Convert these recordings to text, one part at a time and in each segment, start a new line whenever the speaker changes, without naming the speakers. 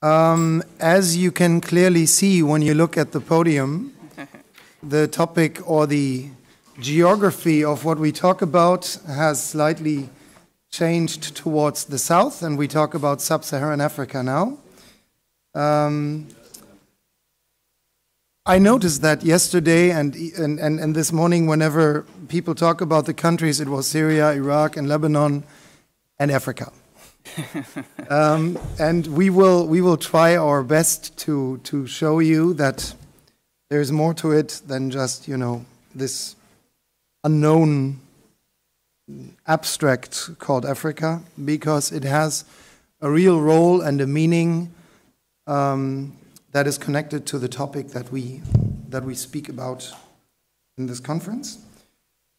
As you can clearly see when you look at the podium, the topic or the geography of what we talk about has slightly changed towards the south, and we talk about sub-Saharan Africa now. I noticed that yesterday and this morning, whenever people talk about the countries, it was Syria, Iraq, and Lebanon, and Africa. And we will try our best to show you that there's more to it than just, you know, this unknown abstract called Africa, because it has a real role and a meaning that is connected to the topic that we speak about in this conference.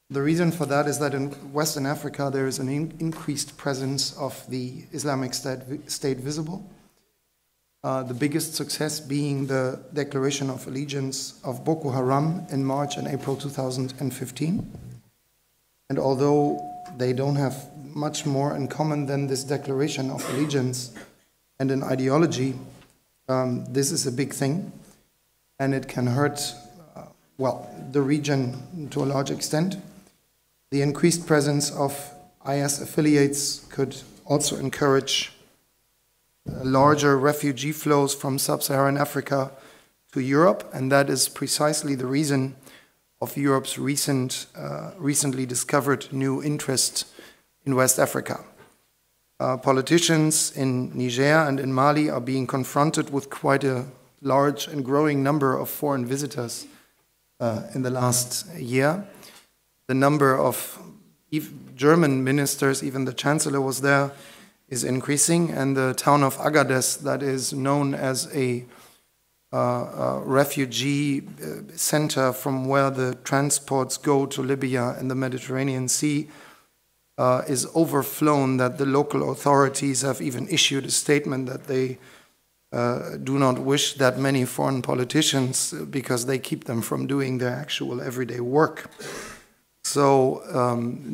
The reason for that is that in Western Africa there is an increased presence of the Islamic State visible. The biggest success being the declaration of allegiance of Boko Haram in March and April 2015. And although they don't have much more in common than this declaration of allegiance and an ideology, this is a big thing, and it can hurt, the region to a large extent. The increased presence of IS affiliates could also encourage larger refugee flows from sub-Saharan Africa to Europe, and that is precisely the reason of Europe's recently discovered new interest in West Africa. Politicians in Niger and in Mali are being confronted with quite a large and growing number of foreign visitors in the last year. The number of German ministers, even the Chancellor was there, is increasing, and the town of Agadez, that is known as a refugee center from where the transports go to Libya and the Mediterranean Sea, is overflown, that the local authorities have even issued a statement that they do not wish that many foreign politicians because they keep them from doing their actual everyday work. So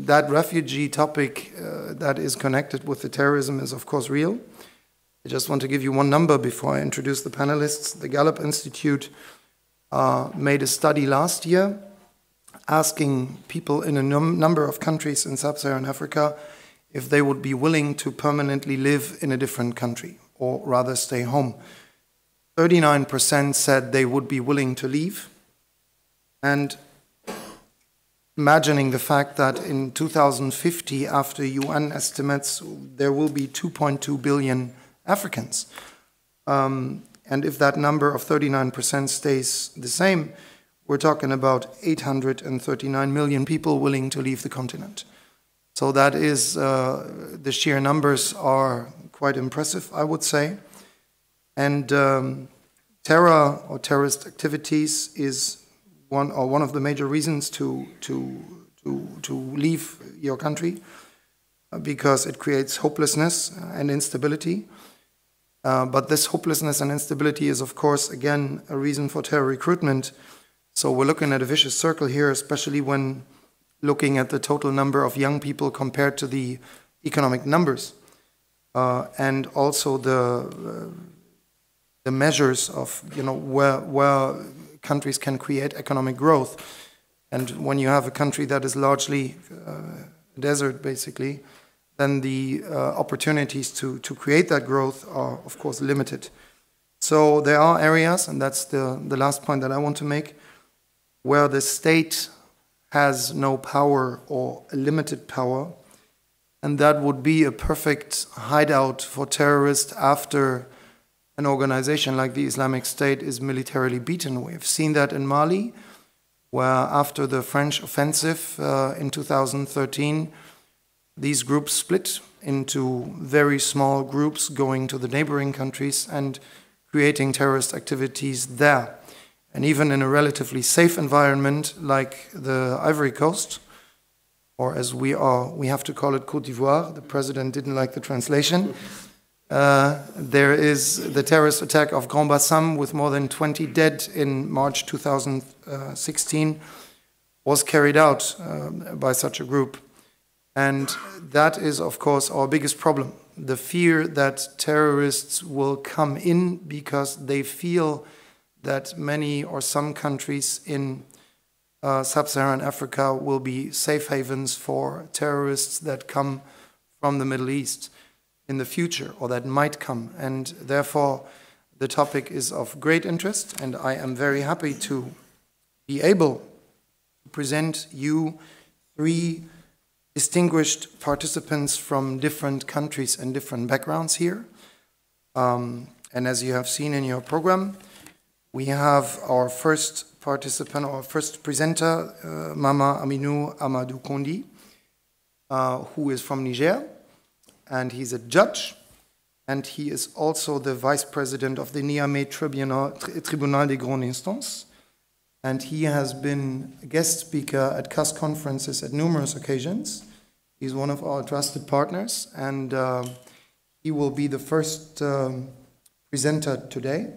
that refugee topic that is connected with the terrorism is of course real. I just want to give you one number before I introduce the panelists. The Gallup Institute made a study last year asking people in a number of countries in sub-Saharan Africa if they would be willing to permanently live in a different country, or rather stay home. 39% said they would be willing to leave. And imagining the fact that in 2050, after UN estimates, there will be 2.2 billion Africans. And if that number of 39% stays the same, we're talking about 839 million people willing to leave the continent. So that is, the sheer numbers are quite impressive, I would say. And terror or terrorist activities is one of the major reasons to leave your country, because it creates hopelessness and instability. But this hopelessness and instability is, of course, again, a reason for terror recruitment. So we're looking at a vicious circle here, especially when looking at the total number of young people compared to the economic numbers, and also the measures of, you know, where countries can create economic growth. And when you have a country that is largely a desert, basically, then the opportunities to create that growth are, of course, limited. So there are areas, and that's the last point that I want to make, where the state has no power or a limited power, and that would be a perfect hideout for terrorists after an organization like the Islamic State is militarily beaten. We have seen that in Mali, where after the French offensive in 2013, these groups split into very small groups going to the neighboring countries and creating terrorist activities there. And even in a relatively safe environment like the Ivory Coast, or as we have to call it Côte d'Ivoire, the president didn't like the translation, there is the terrorist attack of Grand Bassam with more than 20 dead in March 2016 was carried out by such a group. And that is, of course, our biggest problem. The fear that terrorists will come in because they feel that many or some countries in sub-Saharan Africa will be safe havens for terrorists that come from the Middle East in the future, or that might come. And therefore, the topic is of great interest, and I am very happy to be able to present you 3 distinguished participants from different countries and different backgrounds here. And as you have seen in your program, we have our first participant, our first presenter, Mama Aminou Amadou Kondi, who is from Niger, and he's a judge, and he is also the vice president of the Niamey Tribunal des Grandes Instances, and he has been a guest speaker at CAS conferences at numerous occasions. He's one of our trusted partners, and he will be the first presenter today.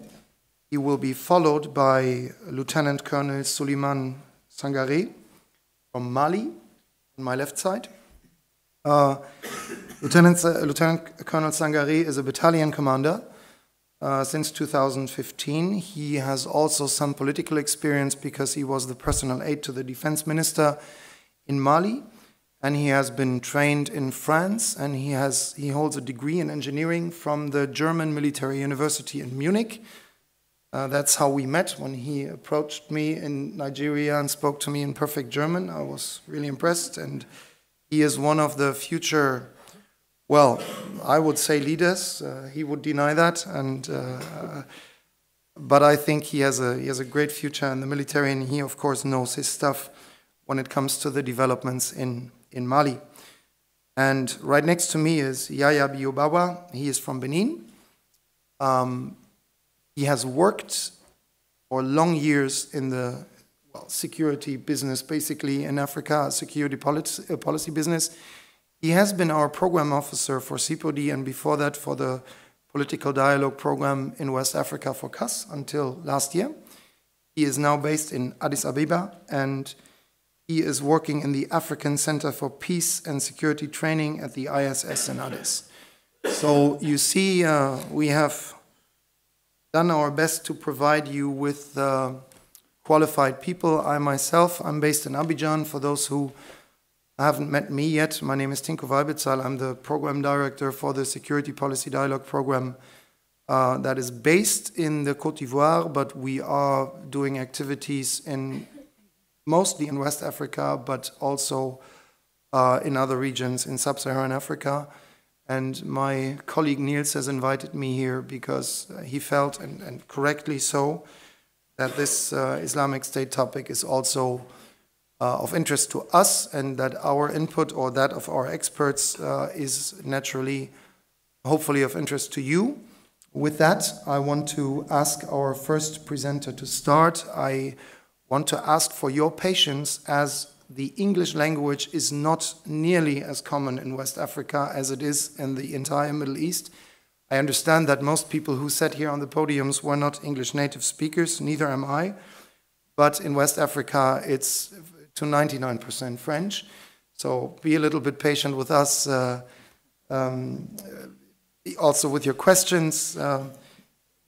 He will be followed by Lieutenant Colonel Suleiman Sangaré from Mali, on my left side. Lieutenant Colonel Sangaré is a battalion commander since 2015. He has also some political experience because he was the personal aide to the defense minister in Mali, and he has been trained in France, and he holds a degree in engineering from the German Military University in Munich. That's how we met. When he approached me in Nigeria and spoke to me in perfect German, I was really impressed, and he is one of the future, well, I would say leaders. He would deny that, but I think he has a great future in the military, and he, of course, knows his stuff when it comes to the developments in Mali. And right next to me is Yaya Biobawa. He is from Benin. He has worked for long years in the security business, basically in Africa, security policy business. He has been our program officer for CPOD, and before that for the political dialogue program in West Africa for CAS until last year. He is now based in Addis Ababa, and he is working in the African Center for Peace and Security Training at the ISS in Addis. So you see, we have done our best to provide you with qualified people. I myself, I'm based in Abidjan. For those who haven't met me yet, my name is Tinko Weibitzel. I'm the program director for the Security Policy Dialogue program that is based in the Côte d'Ivoire, but we are doing activities mostly in West Africa, but also in other regions in Sub-Saharan Africa. And my colleague Niels has invited me here because he felt, and correctly so, that this Islamic State topic is also of interest to us, and that our input or that of our experts is naturally, hopefully, of interest to you. With that, I want to ask our first presenter to start. I want to ask for your patience, as the English language is not nearly as common in West Africa as it is in the entire Middle East. I understand that most people who sat here on the podiums were not English native speakers, neither am I. But in West Africa, it's to 99% French. So be a little bit patient with us. Also with your questions,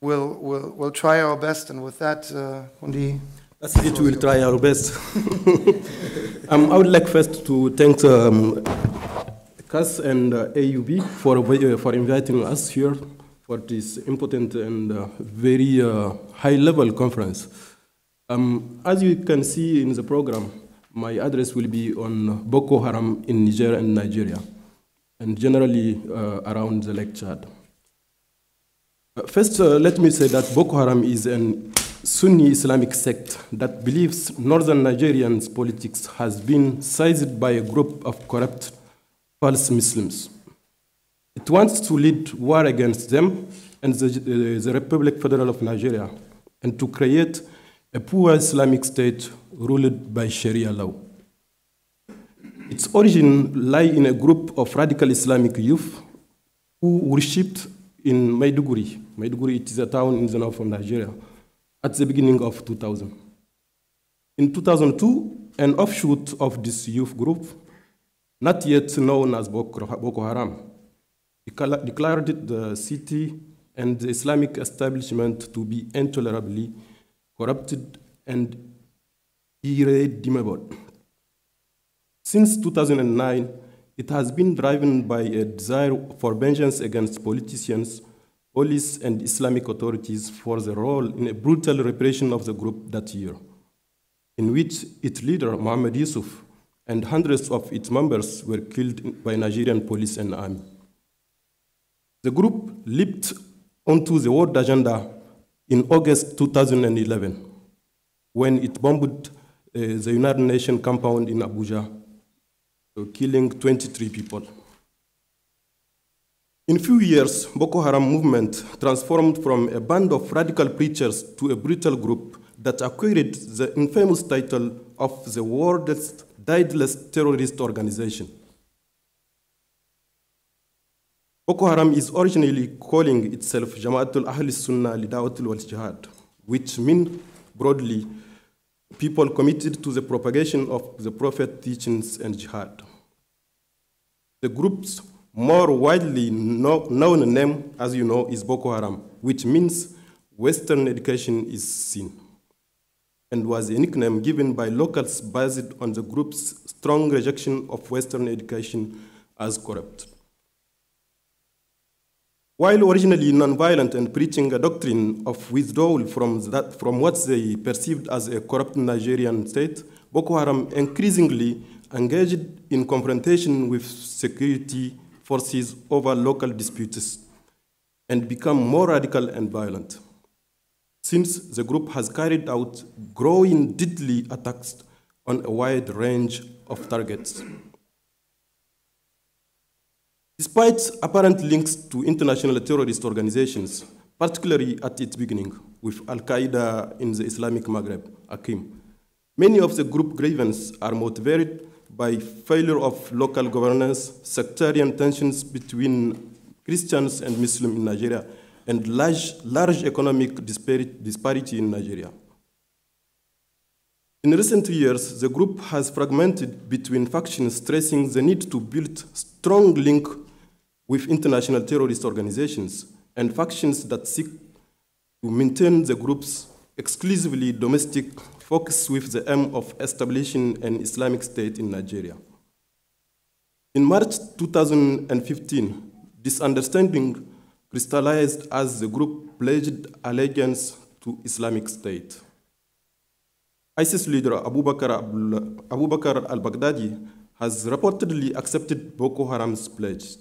we'll try our best. And with that, Kondi.
That's it, we'll try our best. I would like first to thank CAS and AUB for inviting us here for this important and very high-level conference. As you can see in the program, my address will be on Boko Haram in Niger and Nigeria, and generally around the Lake Chad. First, let me say that Boko Haram is an Sunni Islamic sect that believes northern Nigerians' politics has been seized by a group of corrupt false Muslims. It wants to lead war against them and the Republic Federal of Nigeria, and to create a poor Islamic state ruled by Sharia law. Its origin lies in a group of radical Islamic youth who worshipped in Maiduguri. Maiduguri, it is a town in the north of Nigeria, at the beginning of 2000. In 2002, an offshoot of this youth group, not yet known as Boko Haram, declared the city and the Islamic establishment to be intolerably corrupted and irredeemable. Since 2009, it has been driven by a desire for vengeance against politicians, police, and Islamic authorities for their role in a brutal repression of the group that year, in which its leader, Mohammed Yusuf, and hundreds of its members were killed by Nigerian police and army. The group leaped onto the world agenda in August 2011, when it bombed the United Nations compound in Abuja, killing 23 people. In few years, Boko Haram movement transformed from a band of radical preachers to a brutal group that acquired the infamous title of the world's deadliest terrorist organization. Boko Haram is originally calling itself Jama'atul Ahl Sunnah Lida'atul wal Jihad, which means broadly people committed to the propagation of the Prophet's teachings and jihad. The group's more widely known name, as you know, is Boko Haram, which means Western education is sin, and was a nickname given by locals based on the group's strong rejection of Western education as corrupt. While originally nonviolent and preaching a doctrine of withdrawal from what they perceived as a corrupt Nigerian state, Boko Haram increasingly engaged in confrontation with security forces over local disputes and become more radical and violent. Since the group has carried out growing deadly attacks on a wide range of targets. Despite apparent links to international terrorist organizations, particularly at its beginning with Al-Qaeda in the Islamic Maghreb, AQIM, many of the group grievances are motivated by failure of local governance, sectarian tensions between Christians and Muslims in Nigeria, and large economic disparity in Nigeria. In recent years, the group has fragmented between factions, stressing the need to build strong link with international terrorist organizations and factions that seek to maintain the group's exclusively domestic focus with the aim of establishing an Islamic State in Nigeria. In March 2015, this understanding crystallized as the group pledged allegiance to Islamic State. ISIS leader Abu Bakr al-Baghdadi has reportedly accepted Boko Haram's pledge.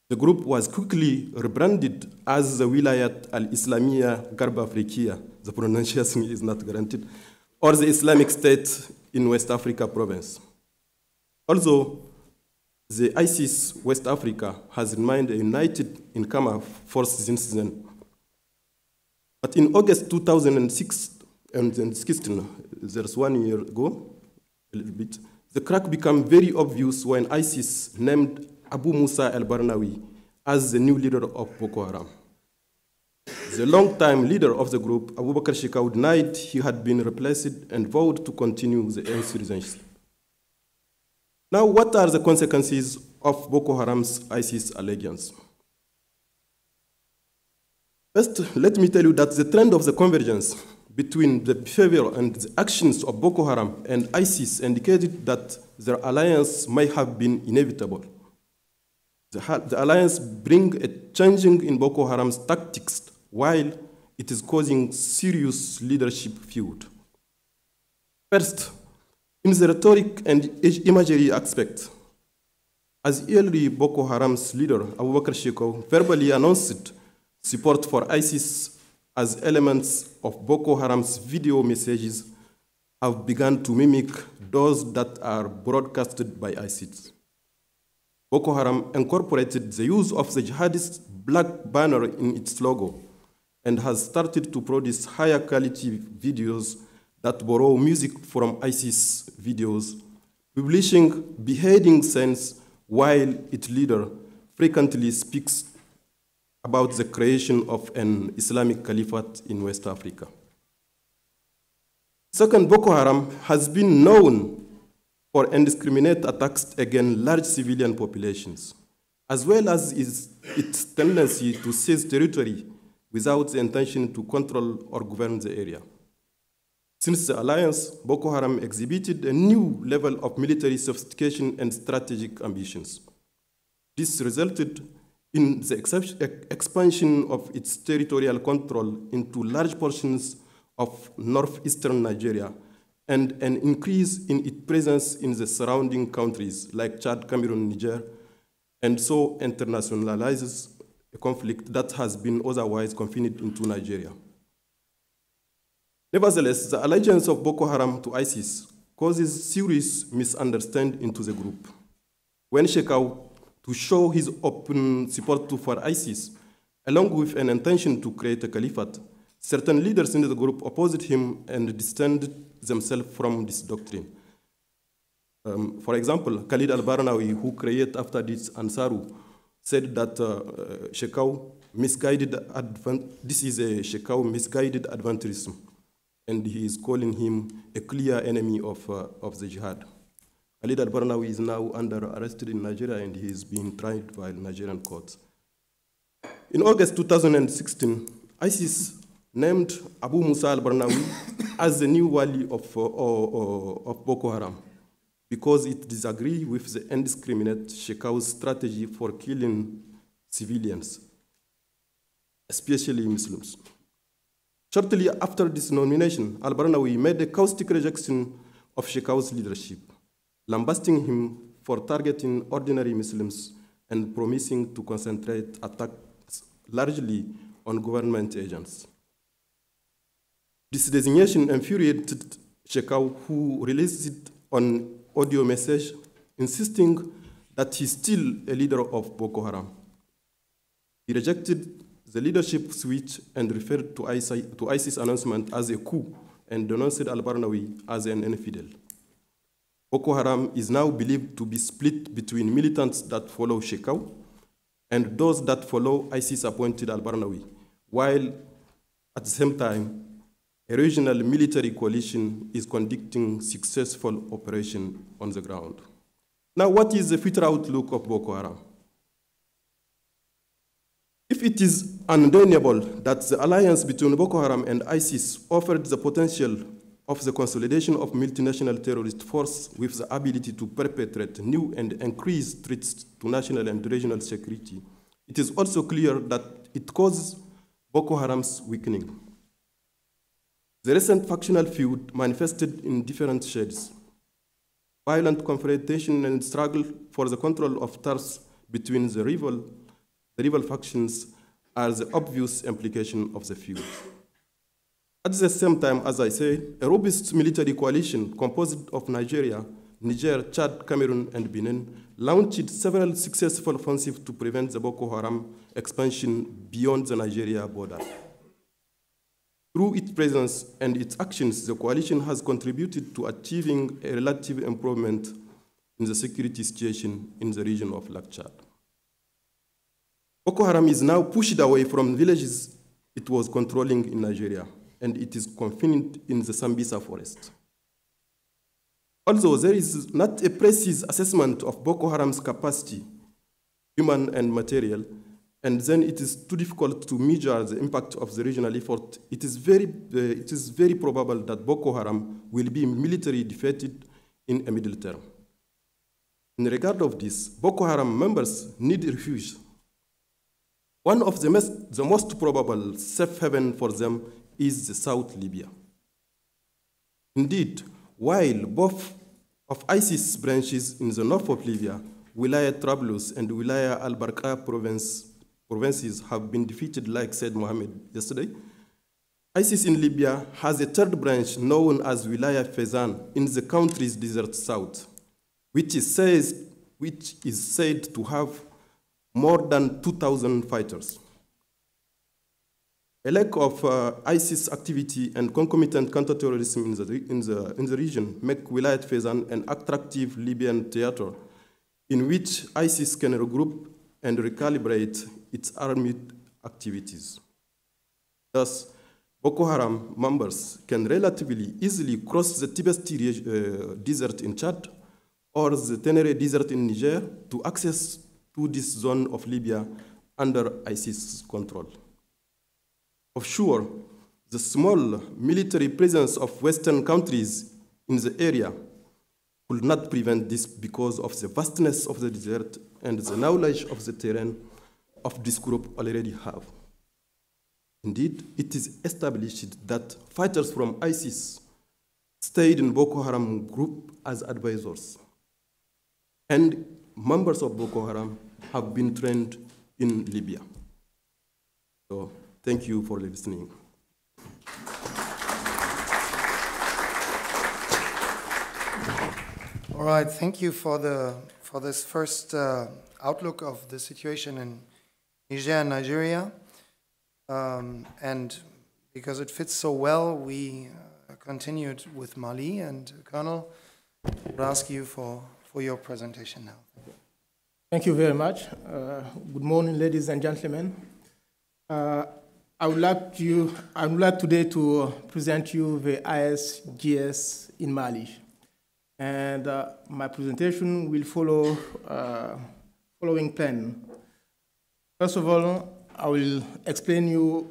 The group was quickly rebranded as the Wilayat al-Islamiyya Gharb Afriqiya, the pronunciation is not guaranteed, or the Islamic State in West Africa province. Also, the ISIS West Africa has remained a united in-camera force since then. But in August 2016, there's 1 year ago, a little bit, the crack became very obvious when ISIS named Abu Musa al-Barnawi as the new leader of Boko Haram. The long-time leader of the group, Abu Bakr Shekau, denied he had been replaced and vowed to continue the insurgency. Now, what are the consequences of Boko Haram's ISIS allegiance? First, let me tell you that the trend of the convergence between the behavior and the actions of Boko Haram and ISIS indicated that their alliance may have been inevitable. The alliance brings a changing in Boko Haram's tactics while it is causing serious leadership feud. First, in the rhetoric and imagery aspect, as early Boko Haram's leader, Abu Bakr Shekau, verbally announced support for ISIS as elements of Boko Haram's video messages have begun to mimic those that are broadcasted by ISIS. Boko Haram incorporated the use of the jihadist black banner in its logo and has started to produce higher quality videos that borrow music from ISIS videos, publishing beheading scenes while its leader frequently speaks about the creation of an Islamic caliphate in West Africa. Second, Boko Haram has been known for indiscriminate attacks against large civilian populations, as well as its tendency to seize territory without the intention to control or govern the area. Since the alliance, Boko Haram exhibited a new level of military sophistication and strategic ambitions. This resulted in the expansion of its territorial control into large portions of northeastern Nigeria and an increase in its presence in the surrounding countries like Chad, Cameroon, Niger, and so internationalizes a conflict that has been otherwise confined into Nigeria. Nevertheless, the allegiance of Boko Haram to ISIS causes serious misunderstanding into the group. When Shekau, to show his open support for ISIS, along with an intention to create a caliphate, certain leaders in the group opposed him and distanced themselves from this doctrine. For example, Khalid al-Barnawi, who created after this Ansaru, said that Shekau misguided this is a Shekau misguided adventurism, and he is calling him a clear enemy of the jihad. Khalid al-Barnawi is now under arrest in Nigeria, and he is being tried by Nigerian courts. In August 2016, ISIS named Abu Musa al-Barnawi as the new wali of Boko Haram because it disagreed with the indiscriminate Shekau's strategy for killing civilians, especially Muslims. Shortly after this nomination, al-Barnawi made a caustic rejection of Shekau's leadership, lambasting him for targeting ordinary Muslims and promising to concentrate attacks largely on government agents. This designation infuriated Shekau, who released it on audio message, insisting that he's still a leader of Boko Haram. He rejected the leadership switch and referred to ISIS announcement as a coup and denounced al-Barnawi as an infidel. Boko Haram is now believed to be split between militants that follow Shekau and those that follow ISIS-appointed al-Barnawi, while at the same time, a regional military coalition is conducting successful operation on the ground. Now, what is the future outlook of Boko Haram? If it is undeniable that the alliance between Boko Haram and ISIS offered the potential of the consolidation of multinational terrorist force with the ability to perpetrate new and increased threats to national and regional security, it is also clear that it causes Boko Haram's weakening. The recent factional feud manifested in different shades. Violent confrontation and struggle for the control of turfs between the rival factions are the obvious implication of the feud. At the same time, as I say, a robust military coalition composed of Nigeria, Niger, Chad, Cameroon, and Benin launched several successful offensives to prevent the Boko Haram expansion beyond the Nigeria border. Through its presence and its actions, the coalition has contributed to achieving a relative improvement in the security situation in the region of Lake Chad. Boko Haram is now pushed away from villages it was controlling in Nigeria, and it is confined in the Sambisa forest. Although there is not a precise assessment of Boko Haram's capacity, human and material, and then it is too difficult to measure the impact of the regional effort, it is very probable that Boko Haram will be militarily defeated in a middle term. In regard of this, Boko Haram members need refuge. One of the most probable safe haven for them is the South Libya. Indeed, while both of ISIS branches in the north of Libya, Wilaya Trablus and Wilaya al-Barqa provinces have been defeated, like said Mohammed yesterday, ISIS in Libya has a third branch known as Wilaya Fezan in the country's desert south, which is said to have more than 2,000 fighters. A lack of ISIS activity and concomitant counterterrorism in the region make Wilayat Fezan an attractive Libyan theater in which ISIS can regroup and recalibrate its armed activities. Thus, Boko Haram members can relatively easily cross the Tibesti desert in Chad, or the Tenere Desert in Niger to access to this zone of Libya under ISIS control. Of sure, the small military presence of Western countries in the area could not prevent this because of the vastness of the desert and the knowledge of the terrain of this group already have. Indeed, it is established that fighters from ISIS stayed in Boko Haram group as advisors, and members of Boko Haram have been trained in Libya. So, thank you for listening.
All right, thank you for this first outlook of the situation in Niger and Nigeria. And because it fits so well, we continued with Mali. And Colonel, I would ask you for your presentation now.
Thank you very much. Good morning, ladies and gentlemen. I would like today to present you the ISGS in Mali. And my presentation will follow following plan. First of all, I will explain you,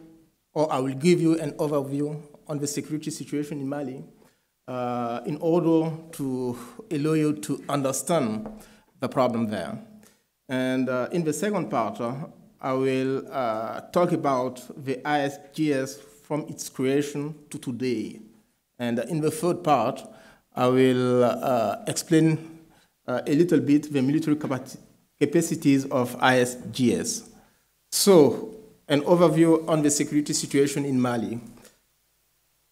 or I will give you an overview on the security situation in Mali in order to allow you to understand the problem there. And in the second part, I will talk about the ISGS from its creation to today. And in the third part, I will explain a little bit the military capacities of ISGS. So, an overview on the security situation in Mali.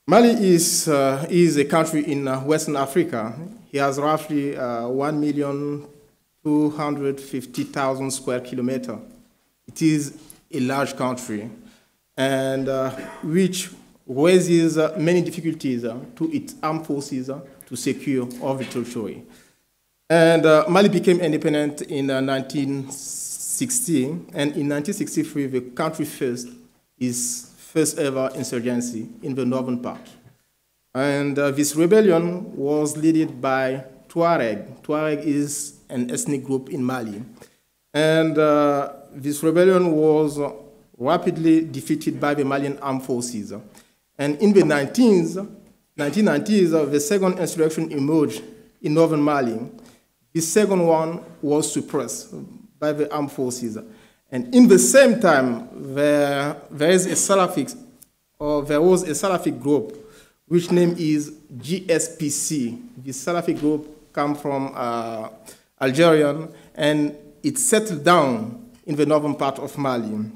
Mali is a country in Western Africa. It has roughly 1,250,000 square kilometers. It is a large country, and which raises many difficulties to its armed forces to secure all the territory. And Mali became independent in 1960, and in 1963, the country faced its first ever insurgency in the northern part. And this rebellion was led by Tuareg. Tuareg is an ethnic group in Mali. And this rebellion was rapidly defeated by the Malian armed forces. And in the 1990s, the second insurrection emerged in northern Mali. The second one was suppressed by the armed forces. And in the same time, there was a Salafic group, which name is GSPC. The Salafic group comes from Algerian, and it settled down in the northern part of Mali.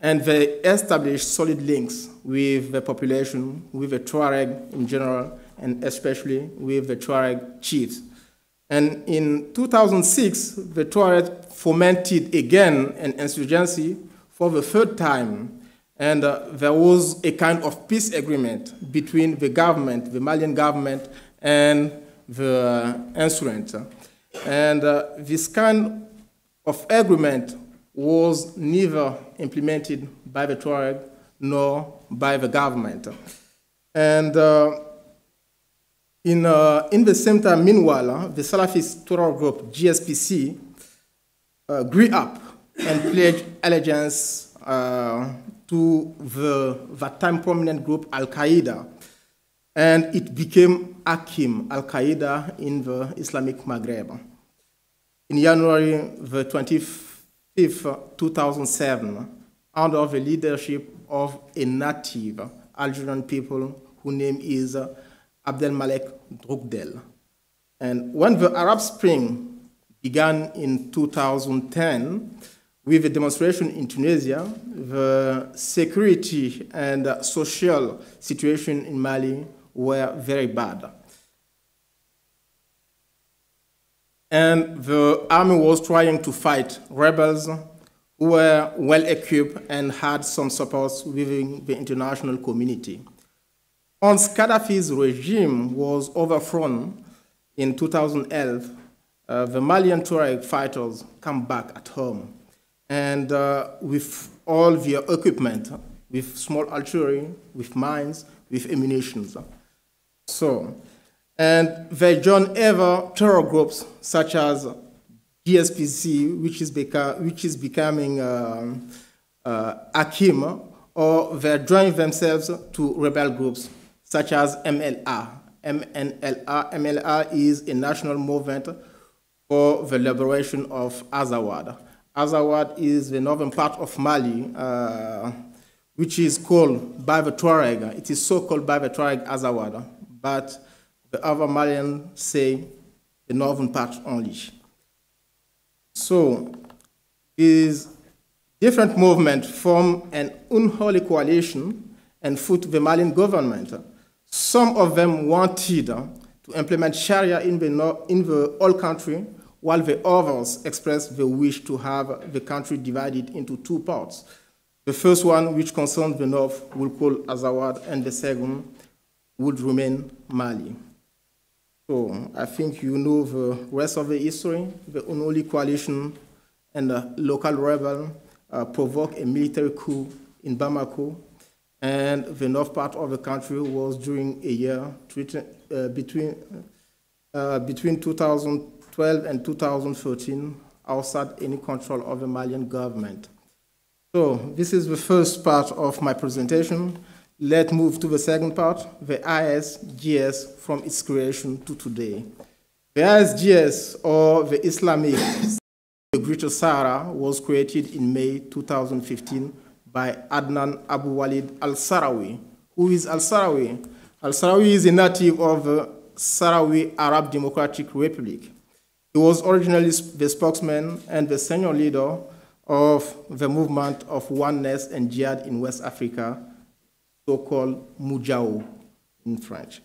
And they established solid links with the population, with the Tuareg in general, and especially with the Tuareg chiefs. And in 2006, the Tuareg fomented again an insurgency for the third time. And there was a kind of peace agreement between the government, the Malian government, and the insurgents. And this kind of agreement was neither implemented by the Tuareg nor by the government. And in the same time, meanwhile, the Salafist terror group GSPC grew up and pledged allegiance to that time prominent group Al-Qaeda, and it became Akim, Al-Qaeda in the Islamic Maghreb. In January the 25th, 2007, under the leadership of a native Algerian people whose name is Abdelmalek Droukdel. And when the Arab Spring began in 2010, with a demonstration in Tunisia, the security and social situation in Mali were very bad. And the army was trying to fight rebels who were well equipped and had some support within the international community. Once Gaddafi's regime was overthrown in 2011, the Malian Tuareg fighters come back at home. And with all their equipment, with small artillery, with mines, with ammunition. So, And they join other terror groups such as GSPC, which is becoming Akim, or they join themselves to rebel groups such as MLR. MLR is a national movement for the liberation of Azawad. Azawad is the northern part of Mali, which is called by the Tuareg. It is so called by the Tuareg Azawad, but the other Malians say the northern part only. So, these different movements form an unholy coalition and fought the Malian government. Some of them wanted to implement Sharia in the whole country, while the others expressed the wish to have the country divided into two parts. The first one, which concerns the north, will call Azawad, and the second would remain Mali. So I think you know the rest of the history. The unholy coalition and the local rebel provoked a military coup in Bamako, and the north part of the country was during a year between 2012 and 2013 outside any control of the Malian government. So this is the first part of my presentation. Let's move to the second part, the ISGS from its creation to today. The ISGS, or the Islamic the Greater Sahara, was created in May 2015 by Adnan Abu Walid al-Sahrawi. Who is al-Sahrawi? Al-Sahrawi is a native of the Sahrawi Arab Democratic Republic. He was originally the spokesman and the senior leader of the movement of oneness and jihad in West Africa, so-called Moujao in French.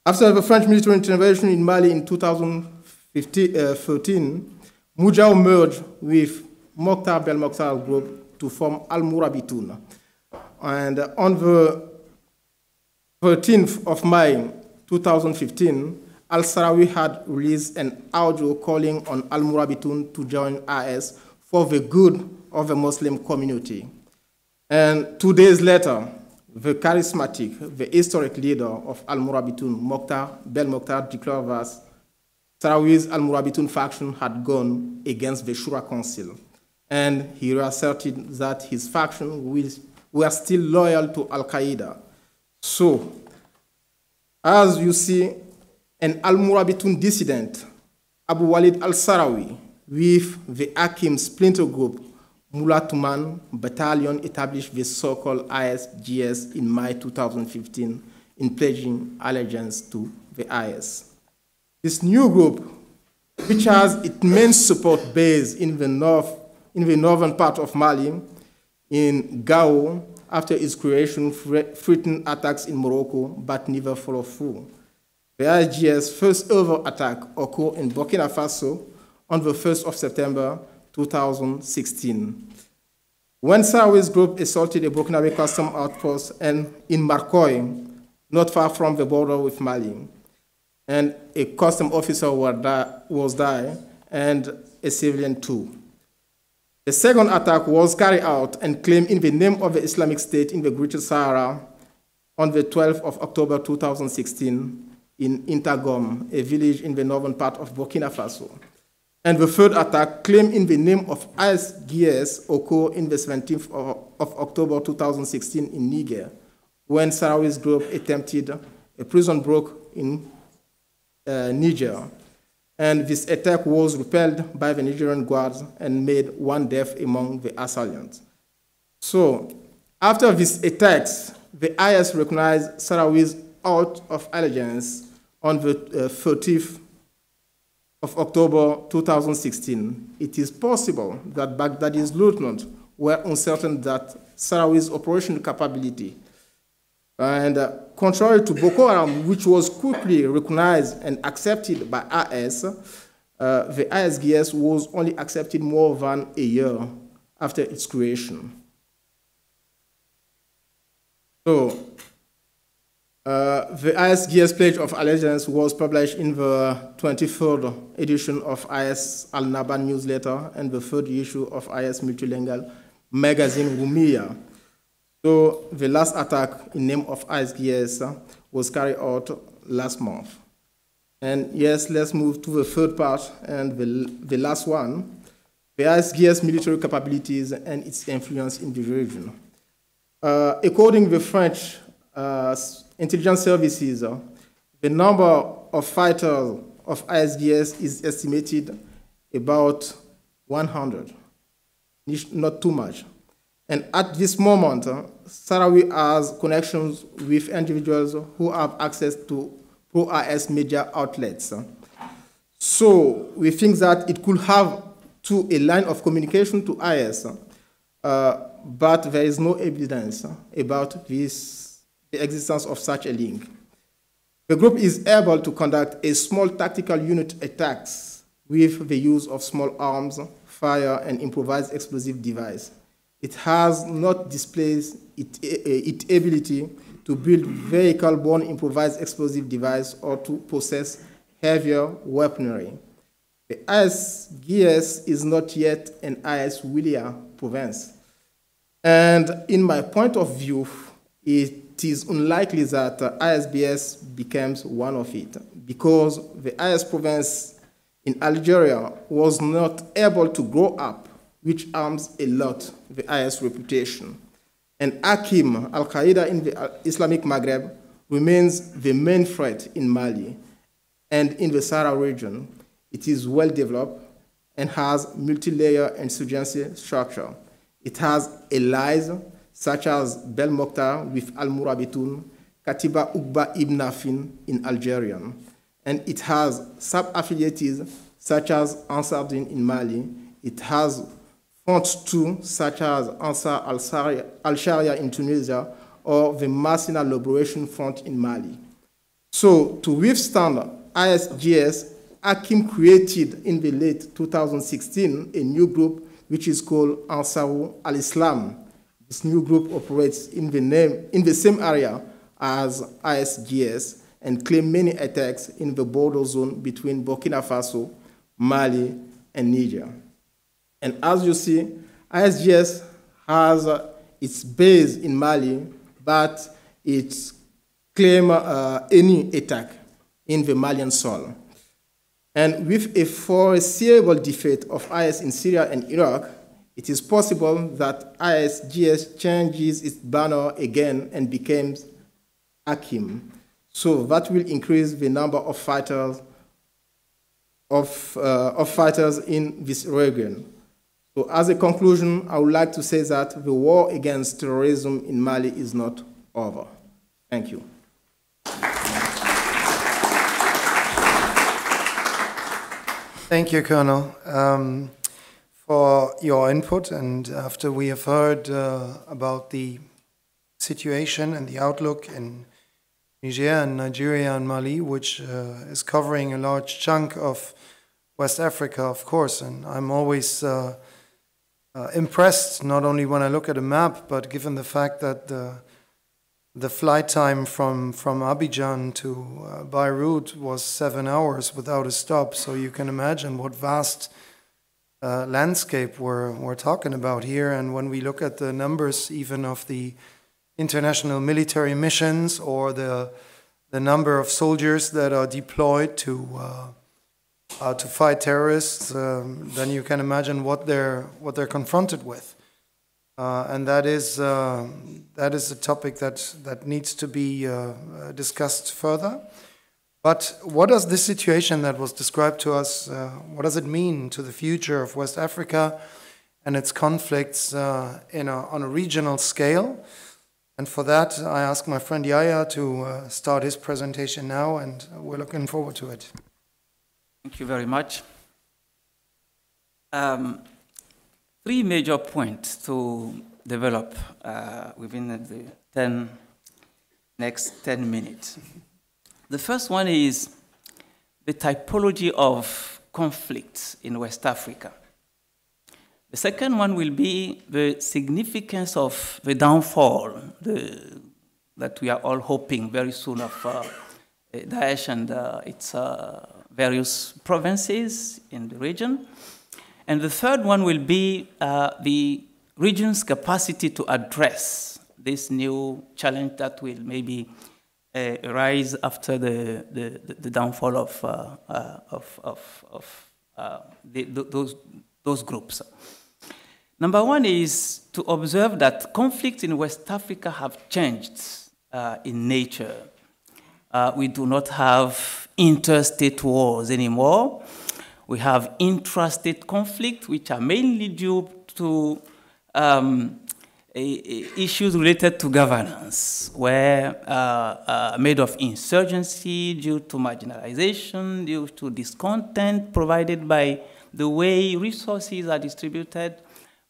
After the French military intervention in Mali in 2013, Moujao merged with Mokhtar Belmokhtar group to form Al-Mourabitoun. And on the 13th of May 2015, Al-Sahrawi had released an audio calling on Al-Mourabitoun to join IS for the good of the Muslim community. And 2 days later, the charismatic, the historic leader of Al-Mourabitoun, Mokhtar Belmokhtar, declared that Sahrawi's Al-Mourabitoun faction had gone against the Shura Council, and he asserted that his faction were still loyal to Al-Qaeda. So, as you see, an Al-Mourabitoun dissident, Abu Walid al-Sahrawi, with the Akim splinter group, Mulatuman Battalion, established the so-called ISGS in May 2015 in pledging allegiance to the IS. This new group, which has its main support base in the northern part of Mali, in Gao, after its creation, threatened attacks in Morocco, but never followed through. The ISGS' first ever attack occurred in Burkina Faso on the 1st of September 2016. When Sahrawi's group assaulted a Burkinabe custom outpost in Marcoy, not far from the border with Mali, and a custom officer was died, and a civilian too. The second attack was carried out and claimed in the name of the Islamic State in the Greater Sahara on the 12th of October 2016 in Intagom, a village in the northern part of Burkina Faso. And the third attack, claimed in the name of ISGS, occurred in the 17th of October 2016 in Niger, when Sahrawi's group attempted a prison break in Niger. And this attack was repelled by the Nigerian guards and made one death among the assailants. So, after these attacks, the IS recognized Sahrawi's oath of allegiance on the 30th of October 2016. It is possible that Baghdadi's lieutenants were uncertain that Sahrawi's operational capability. And contrary to Boko Haram, which was quickly recognized and accepted by IS, the ISGS was only accepted more than a year after its creation. So, the ISGS Pledge of Allegiance was published in the 23rd edition of IS Al-Naban newsletter and the 3rd issue of IS multilingual magazine Rumiyya. So the last attack in name of ISGS was carried out last month. And yes, let's move to the third part and the last one, the ISGS military capabilities and its influence in the region. According to the French intelligence services, the number of fighters of ISGS is estimated about 100, not too much. And at this moment, Sahrawi has connections with individuals who have access to pro-IS media outlets. So we think that it could have a line of communication to IS, but there is no evidence about the existence of such a link. The group is able to conduct a small tactical unit attacks with the use of small arms, fire, and improvised explosive device. It has not displayed its ability to build vehicle-borne improvised explosive device or to possess heavier weaponry. The ISGS is not yet an IS-Wilia province. And in my point of view, it is unlikely that ISBS becomes one of it because the IS province in Algeria was not able to grow up, which harms a lot the IS reputation. And Hakim, Al-Qaeda in the Islamic Maghreb, remains the main threat in Mali. And in the Sahara region, it is well developed and has multi-layer insurgency structure. It has allies such as Bel Mokhtar with Al-Murabitun, Katiba Uqba Ibn Afin in Algeria. And it has sub-affiliates such as Ansar Din in Mali. It has fronts too, such as Ansar al-Sharia in Tunisia or the Massina Liberation Front in Mali. So to withstand ISGS, Hakim created in the late 2016 a new group which is called Ansar al-Islam. This new group operates in the same area as ISGS and claim many attacks in the border zone between Burkina Faso, Mali, and Niger. And as you see, ISGS has its base in Mali, but it claims any attack in the Malian soil. And with a foreseeable defeat of IS in Syria and Iraq, it is possible that ISGS changes its banner again and becomes Hakim. So that will increase the number of fighters in this region. So as a conclusion, I would like to say that the war against terrorism in Mali is not over. Thank you.
Thank you, Colonel, for your input. And after we have heard about the situation and the outlook in Niger and Nigeria and Mali, which is covering a large chunk of West Africa, of course, and I'm always impressed, not only when I look at a map, but given the fact that the flight time from Abidjan to Beirut was 7 hours without a stop. So you can imagine what vast landscape we're talking about here. And when we look at the numbers even of the international military missions or the number of soldiers that are deployed to fight terrorists, then you can imagine what they're confronted with. And that is a topic that needs to be discussed further. But what does this situation that was described to us, what does it mean to the future of West Africa and its conflicts on a regional scale? And for that, I ask my friend Yaya to start his presentation now, and we're looking forward to it.
Thank you very much. Three major points to develop within the next 10 minutes. The first one is the typology of conflicts in West Africa. The second one will be the significance of the downfall that we are all hoping very soon of Daesh and its various provinces in the region. And the third one will be the region's capacity to address this new challenge that will maybe rise after the downfall of those groups. Number one is to observe that conflicts in West Africa have changed in nature. We do not have interstate wars anymore. We have intrastate conflict, which are mainly due to issues related to governance, where made of insurgency, due to marginalization, due to discontent provided by the way resources are distributed,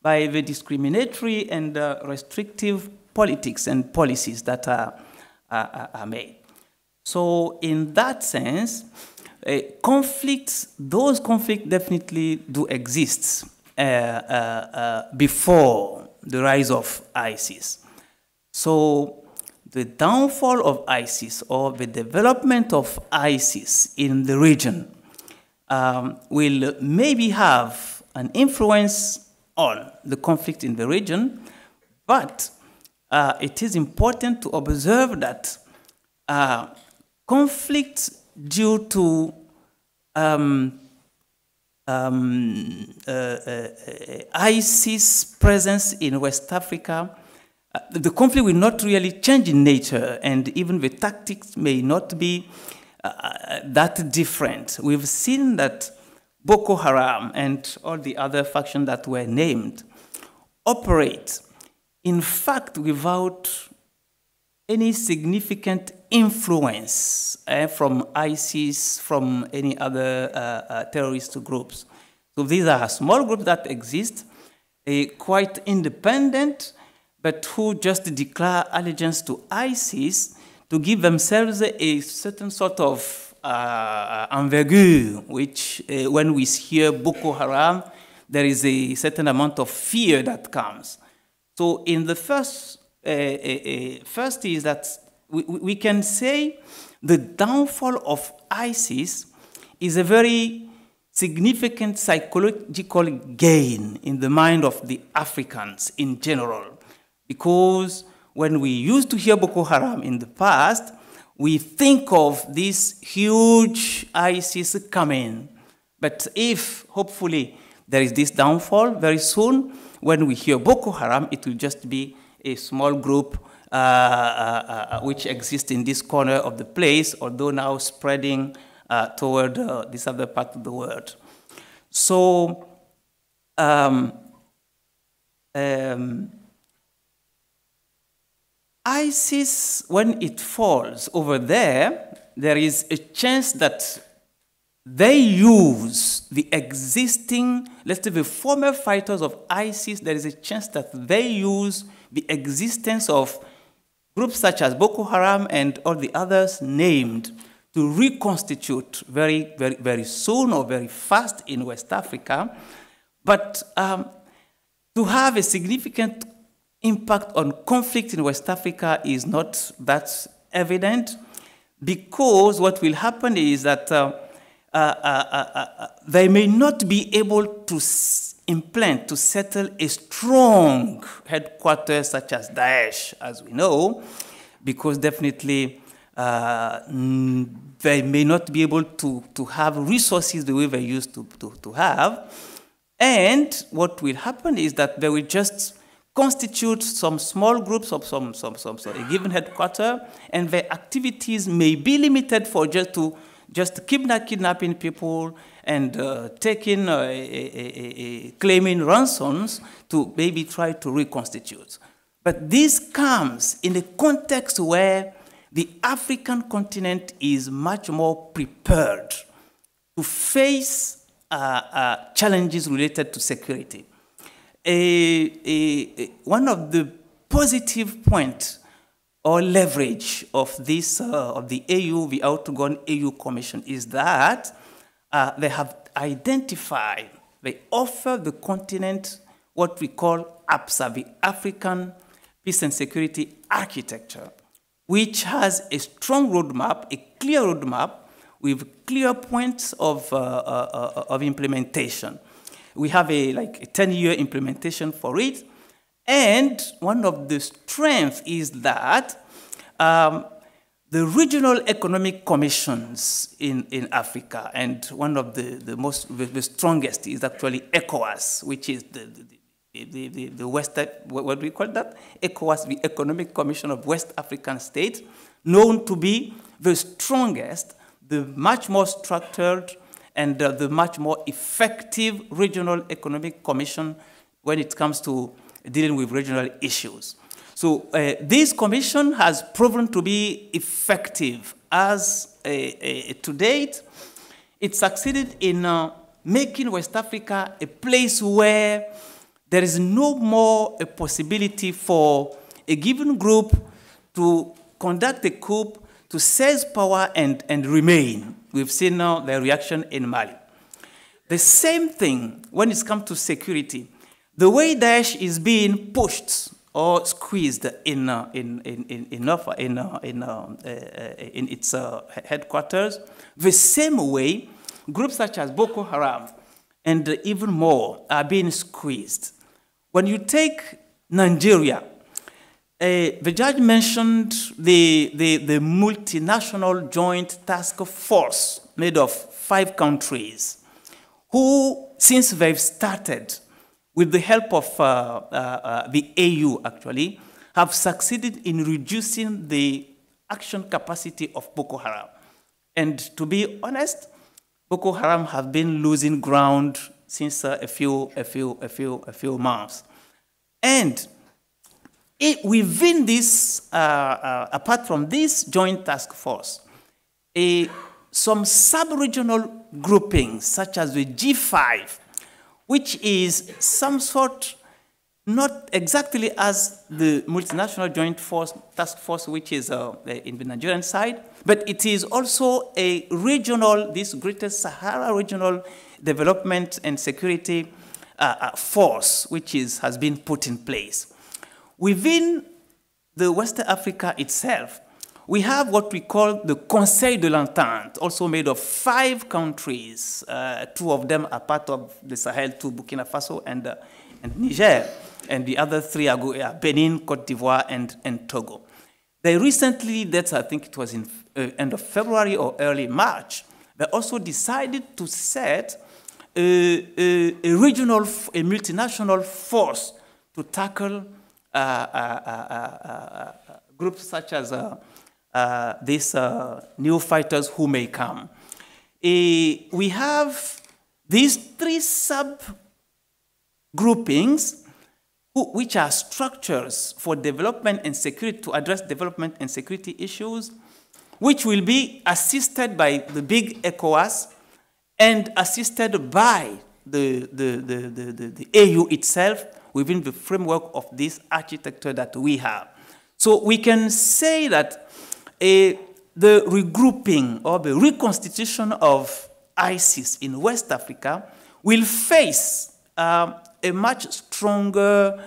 by the discriminatory and restrictive politics and policies that are made. So in that sense, those conflicts definitely do exist before the rise of ISIS. So the downfall of ISIS or the development of ISIS in the region will maybe have an influence on the conflict in the region, but it is important to observe that conflicts due to ISIS presence in West Africa, the conflict will not really change in nature, and even the tactics may not be that different. We've seen that Boko Haram and all the other factions that were named operate, in fact, without any significant influence from ISIS, from any other terrorist groups. So these are small groups that exist, quite independent, but who just declare allegiance to ISIS to give themselves a certain sort of envergure, which when we hear Boko Haram, there is a certain amount of fear that comes. So in the first is that we can say the downfall of ISIS is a very significant psychological gain in the mind of the Africans in general. Because when we used to hear Boko Haram in the past, we think of this huge ISIS coming. But if, hopefully, there is this downfall very soon, when we hear Boko Haram, it will just be a small group which exists in this corner of the place, although now spreading toward this other part of the world. So, ISIS, when it falls over there, there is a chance that they use the existing, let's say the former fighters of ISIS, there is a chance that they use the existence of groups such as Boko Haram and all the others named to reconstitute very, very, very soon or very fast in West Africa. But to have a significant impact on conflict in West Africa is not that evident, because what will happen is that they may not be able to implant, to settle a strong headquarters such as Daesh, as we know, because definitely they may not be able to have resources the way they used to have. And what will happen is that they will just constitute some small groups of a given headquarter, and their activities may be limited for just kidnapping people and claiming ransoms to maybe try to reconstitute. But this comes in a context where the African continent is much more prepared to face challenges related to security. One of the positive points or leverage of this, of the AU, the outgone AU Commission, is that they have identified, they offer the continent what we call APSA, the African Peace and Security Architecture, which has a strong roadmap, a clear roadmap with clear points of implementation. We have a 10-year implementation for it. And one of the strengths is that the regional economic commissions in Africa, and one of the strongest is actually ECOWAS, which is the Western, what do we call that? ECOWAS, the Economic Commission of West African States, known to be the strongest, the much more structured, and the much more effective regional economic commission when it comes to dealing with regional issues. So this commission has proven to be effective as to date. It succeeded in making West Africa a place where there is no more a possibility for a given group to conduct a coup, to seize power and remain. We've seen now the reaction in Mali. The same thing when it comes to security. The way Daesh is being pushed or squeezed in its headquarters, the same way groups such as Boko Haram and even more are being squeezed. When you take Nigeria, the judge mentioned the multinational joint task force made of 5 countries who, since they've started, with the help of the AU, actually, have succeeded in reducing the action capacity of Boko Haram. And to be honest, Boko Haram have been losing ground since a few months. And within this, apart from this joint task force, some sub-regional groupings, such as the G5, which is some sort, not exactly as the multinational joint task force, which is in the Nigerian side, but it is also a regional, this greatest Sahara regional development and security force, which has been put in place. Within the West Africa itself, we have what we call the Conseil de l'Entente, also made of 5 countries. 2 of them are part of the Sahel, 2 Burkina Faso and Niger, and the other 3 are Benin, Cote d'Ivoire, and Togo. They recently, I think it was in end of February or early March, they also decided to set a multinational force to tackle groups such as these new fighters who may come. We have these 3 sub-groupings which are structures for development and security, to address development and security issues, which will be assisted by the big ECOWAS and assisted by the AU itself within the framework of this architecture that we have. So we can say that the regrouping or the reconstitution of ISIS in West Africa will face a much stronger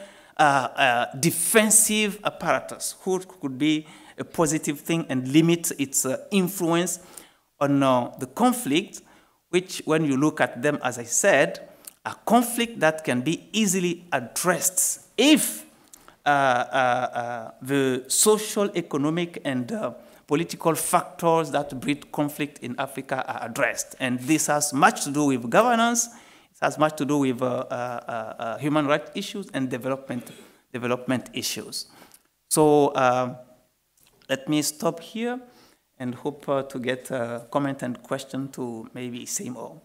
defensive apparatus, which could be a positive thing and limit its influence on the conflict, which, when you look at them, as I said, a conflict that can be easily addressed if the social, economic, and political factors that breed conflict in Africa are addressed. And this has much to do with governance, it has much to do with human rights issues and development issues. So let me stop here and hope to get a comment and question to maybe say more.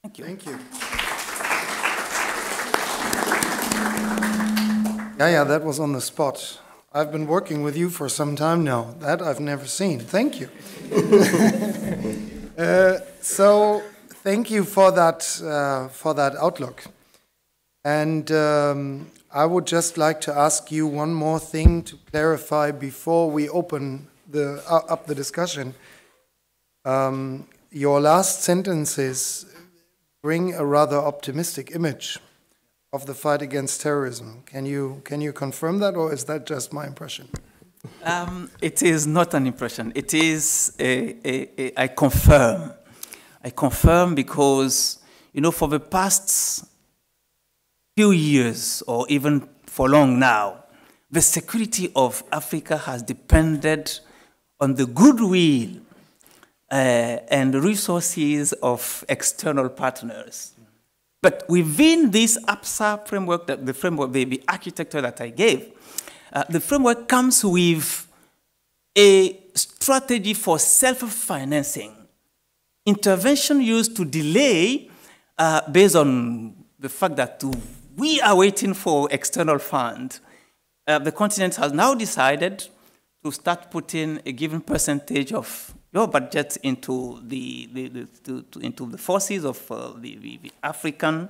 Thank you.
Thank you. Yeah, that was on the spot. I've been working with you for some time now. That I've never seen. Thank you. So thank you for that outlook. And I would just like to ask you one more thing to clarify before we open up the discussion. Your last sentences bring a rather optimistic image of the fight against terrorism. Can you confirm that, or is that just my impression?
It is not an impression. It is I confirm. I confirm because, you know, for the past few years, or even for long now, the security of Africa has depended on the goodwill and resources of external partners. But within this APSA framework, the architecture that I gave, the framework comes with a strategy for self-financing. Intervention used to delay based on the fact that we are waiting for external funds. The continent has now decided to start putting a given percentage of your budget into into the forces of the African,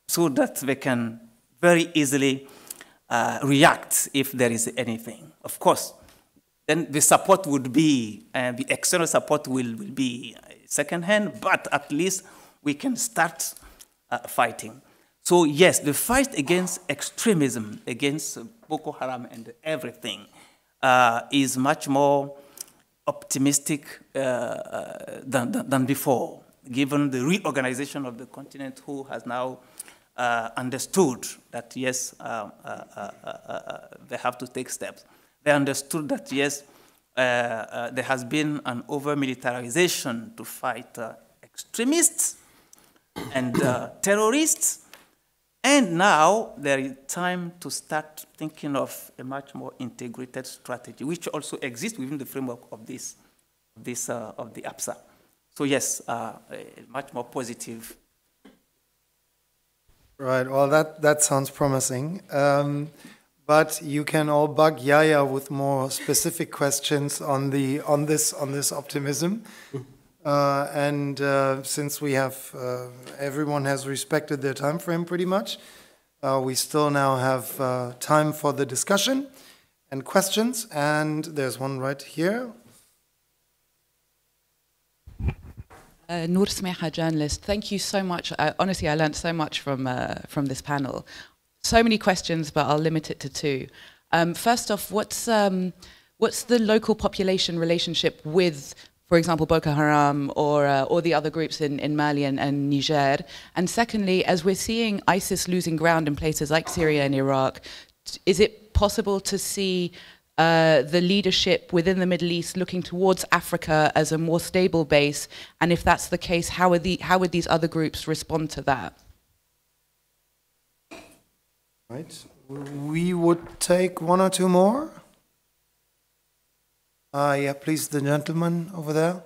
so that they can very easily react if there is anything. Of course, then the support would be, the external support will be second-hand, but at least we can start fighting. So yes, the fight against extremism, against Boko Haram and everything, is much more optimistic than before, given the reorganization of the continent, who has now understood that, yes, they have to take steps. They understood that, yes, there has been an over-militarization to fight extremists and terrorists. And now there is time to start thinking of a much more integrated strategy, which also exists within the framework of the APSA. So yes, much more positive.
Right. Well, that sounds promising. But you can all bug Yaya with more specific questions on this optimism. Since we have everyone has respected their time frame pretty much, we still now have time for the discussion and questions. And there's one right here.
Noor Smeha, journalist. Thank you so much. Honestly, I learned so much from this panel. So many questions, but I'll limit it to two. First off, what's the local population relationship with, for example, Boko Haram or the other groups in Mali and Niger? And secondly, as we're seeing ISIS losing ground in places like Syria and Iraq, is it possible to see the leadership within the Middle East looking towards Africa as a more stable base? And if that's the case, how would these other groups respond to that?
Right. We would take one or two more. Yeah, please, the gentleman over there.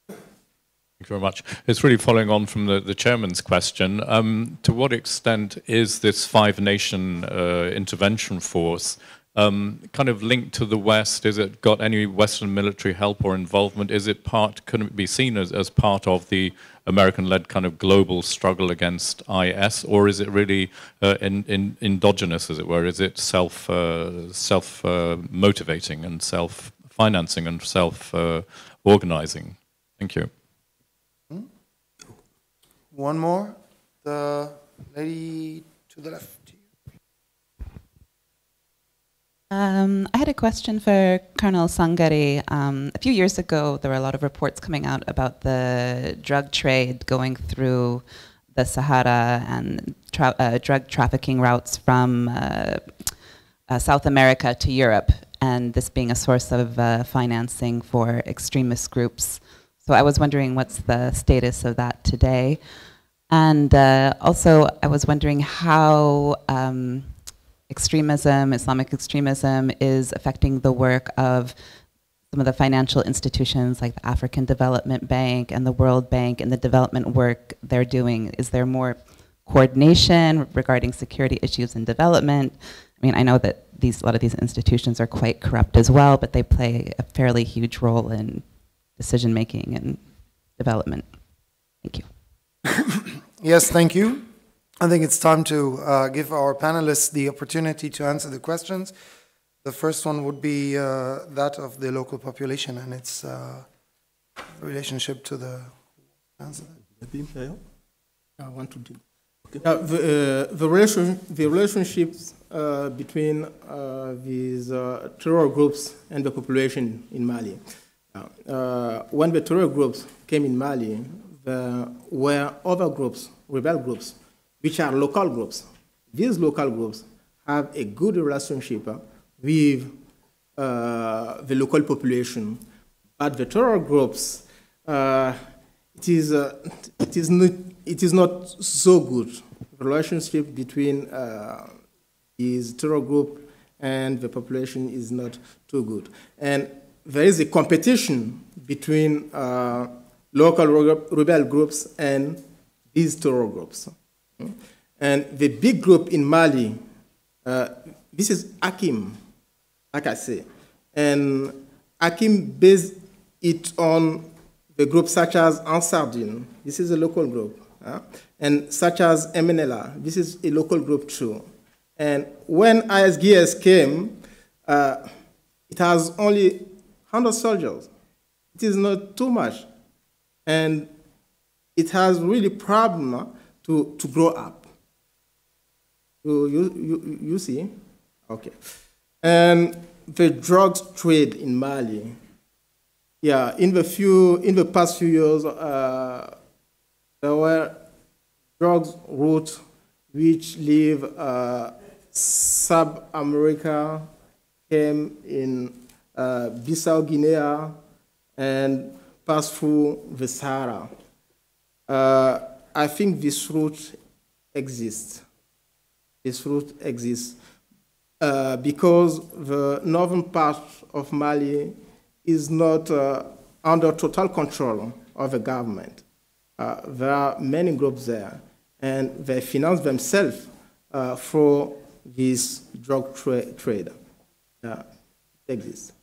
Thank you very much. It's really following on from the chairman's question. To what extent is this five-nation intervention force kind of linked to the West? Is it got any Western military help or involvement? Is it can it be seen as part of the American-led kind of global struggle against IS, or is it really endogenous, as it were? Is it self-motivating and self-financing and self-organizing? Thank you.
One more. The lady to the left.
I had a question for Colonel Sangari. A few years ago, there were a lot of reports coming out about the drug trade going through the Sahara and drug trafficking routes from South America to Europe, and this being a source of financing for extremist groups. So I was wondering what's the status of that today. And also, I was wondering how extremism, Islamic extremism, is affecting the work of some of the financial institutions like the African Development Bank and the World Bank and the development work they're doing. Is there more coordination regarding security issues and development? I mean, I know that a lot of these institutions are quite corrupt as well, but they play a fairly huge role in decision-making and development. Thank you.
Yes, thank you. I think it's time to give our panelists the opportunity to answer the questions. The first one would be that of the local population and its relationship to the...
I want to do. Okay. The relationships between these terror groups and the population in Mali. When the terror groups came in Mali, there were other groups, rebel groups, which are local groups. These local groups have a good relationship with the local population, but the terror groups, it is not so good. The relationship between these terror group and the population is not too good. And there is a competition between local rebel groups and these terror groups. And the big group in Mali, this is Hakim, like I say. And Hakim based it on the groups such as Ansardine, this is a local group, and such as MNLA, this is a local group too. And when ISGS came, it has only 100 soldiers. It is not too much. And it has really problem to grow up. You see? Okay. And the drugs trade in Mali, yeah, in the past few years, there were drugs routes which leave Sub-America, came in Bissau, Guinea, and pass through the Sahara. I think this route exists. This route exists because the northern part of Mali is not under total control of the government. There are many groups there, and they finance themselves for this drug trade. It exists.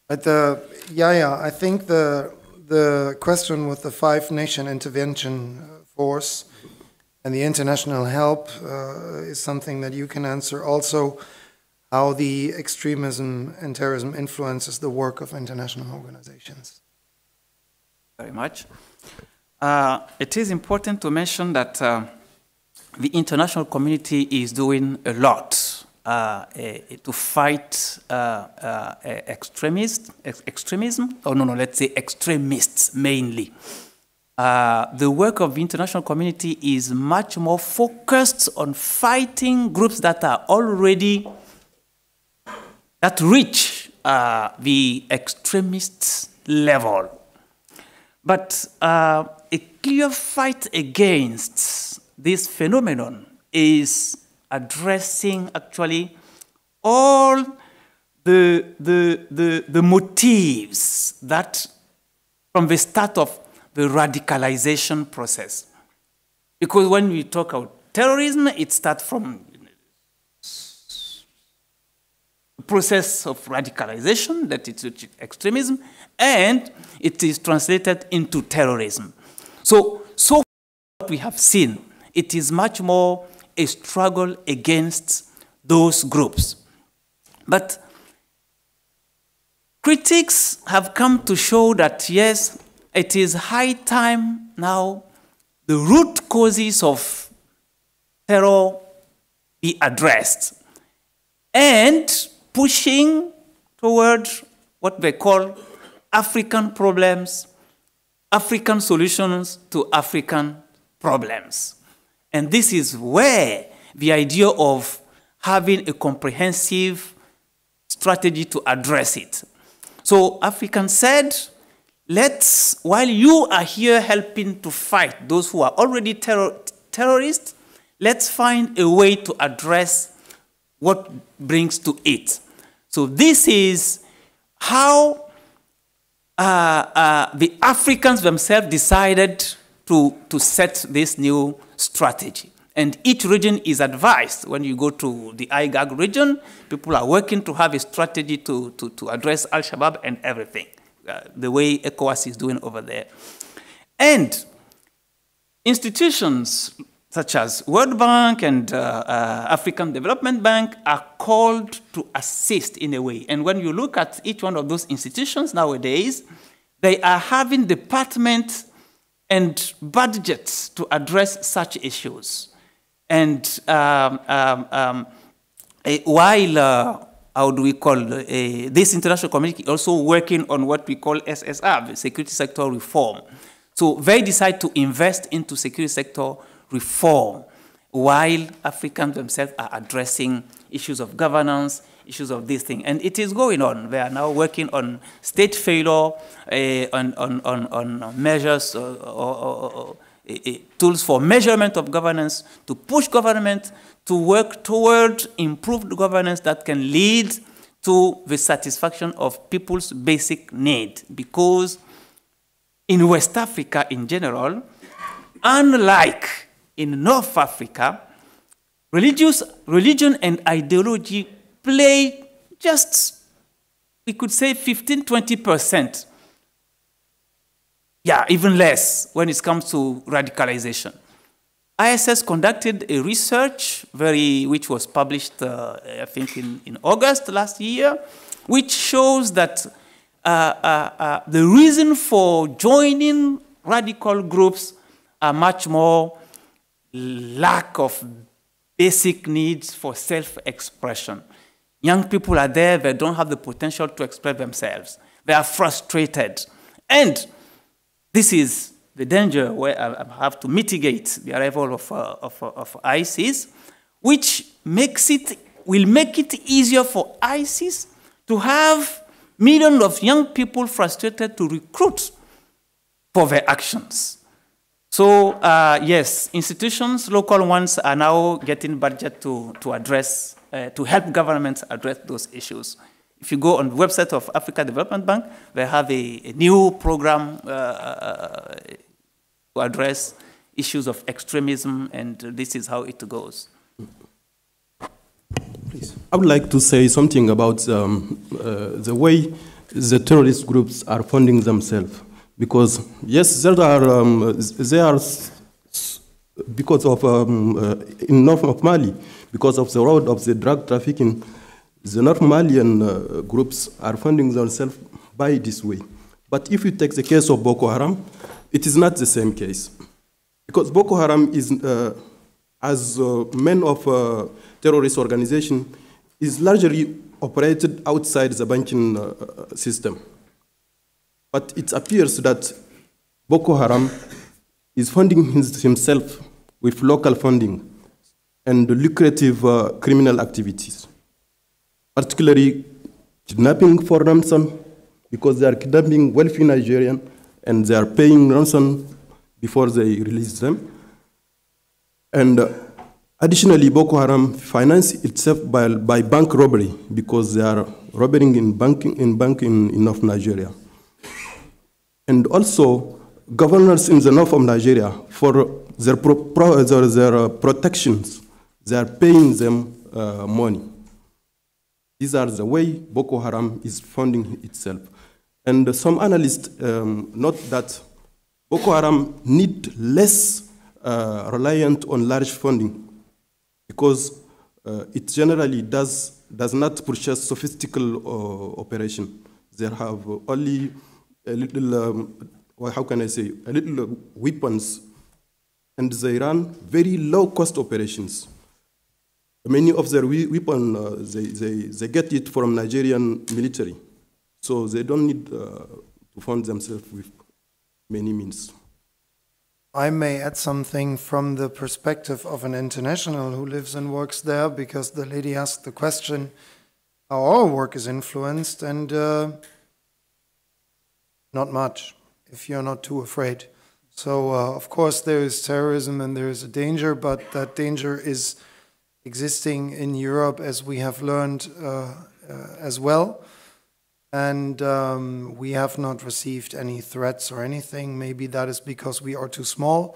But I think the question with the five-nation intervention force and the international help is something that you can answer. Also, how the extremism and terrorism influences the work of international organizations.
Very much. It is important to mention that the international community is doing a lot to fight extremism, let's say extremists mainly. The work of the international community is much more focused on fighting groups that are already, that reach the extremist level. But a clear fight against this phenomenon is addressing actually all the motives that from the start of the radicalization process. Because when we talk about terrorism, it starts from the process of radicalization, that is extremism, and it is translated into terrorism. So what we have seen, it is much more a struggle against those groups. But critics have come to show that, yes, it is high time now the root causes of terror be addressed and pushing toward what they call African problems, African solutions to African problems. And this is where the idea of having a comprehensive strategy to address it. So Africans said, while you are here helping to fight those who are already terrorists, let's find a way to address what brings to it. So this is how the Africans themselves decided to set this new strategy. And each region is advised. When you go to the IGAG region, people are working to have a strategy to address Al-Shabaab and everything, the way ECOWAS is doing over there. And institutions such as World Bank and African Development Bank are called to assist in a way. And when you look at each one of those institutions nowadays, they are having departments and budgets to address such issues. And while, how do we call, this international community also working on what we call SSR, the security sector reform. So they decide to invest into security sector reform, while Africans themselves are addressing issues of governance, issues of this thing. And it is going on. They are now working on state failure, on measures or tools for measurement of governance, to push government to work toward improved governance that can lead to the satisfaction of people's basic need. Because in West Africa in general, unlike in North Africa, religion and ideology play just, we could say 15–20%. Yeah, even less when it comes to radicalization. ISS conducted a research, which was published, I think, in August last year, which shows that the reason for joining radical groups are much more lack of basic needs for self-expression. Young people are there, they don't have the potential to express themselves. They are frustrated. And this is the danger where I have to mitigate the arrival of ISIS, which will make it easier for ISIS to have millions of young people frustrated to recruit for their actions. So yes, institutions, local ones, are now getting budget to address, to help governments address those issues. If you go on the website of Africa Development Bank, they have a new program to address issues of extremism, and this is how it goes.
Please. I would like to say something about the way the terrorist groups are funding themselves. Because yes, there are because of in north of Mali, because of the road of the drug trafficking, the North Malian groups are funding themselves by this way. But if you take the case of Boko Haram, it is not the same case. Because Boko Haram is, as men of terrorist organization, is largely operated outside the banking system. But it appears that Boko Haram is funding himself with local funding and lucrative criminal activities, particularly kidnapping for ransom, because they are kidnapping wealthy Nigerians and they are paying ransom before they release them. And additionally, Boko Haram finances itself by bank robbery, because they are robbing in banking in North Nigeria. And also, governors in the north of Nigeria, for their protections, they are paying them money. These are the way Boko Haram is funding itself. And some analysts note that Boko Haram need less reliant on large funding, because it generally does not purchase sophisticated operation. They have only a little, how can I say, a little weapons, and they run very low-cost operations. Many of their weapons, they get it from Nigerian military, so they don't need to fund themselves with many means.
I may add something from the perspective of an international who lives and works there, because the lady asked the question how our work is influenced, and not much, if you're not too afraid. So, of course, there is terrorism and there is a danger, but that danger is existing in Europe, as we have learned as well. And we have not received any threats or anything. Maybe that is because we are too small,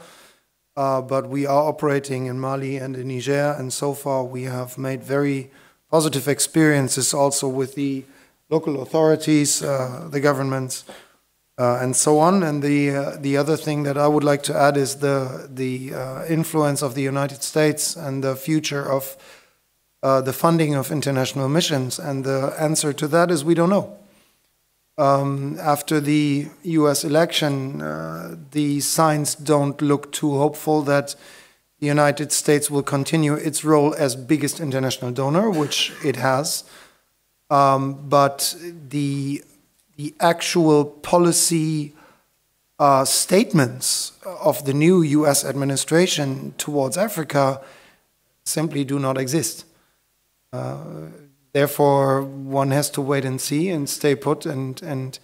but we are operating in Mali and in Niger, and so far we have made very positive experiences also with the local authorities, the governments, and so on. And the other thing that I would like to add is the influence of the United States and the future of the funding of international missions. And the answer to that is we don't know. After the US election, the signs don't look too hopeful that the United States will continue its role as biggest international donor, which it has. But the actual policy statements of the new US administration towards Africa simply do not exist. Therefore, one has to wait and see and stay put and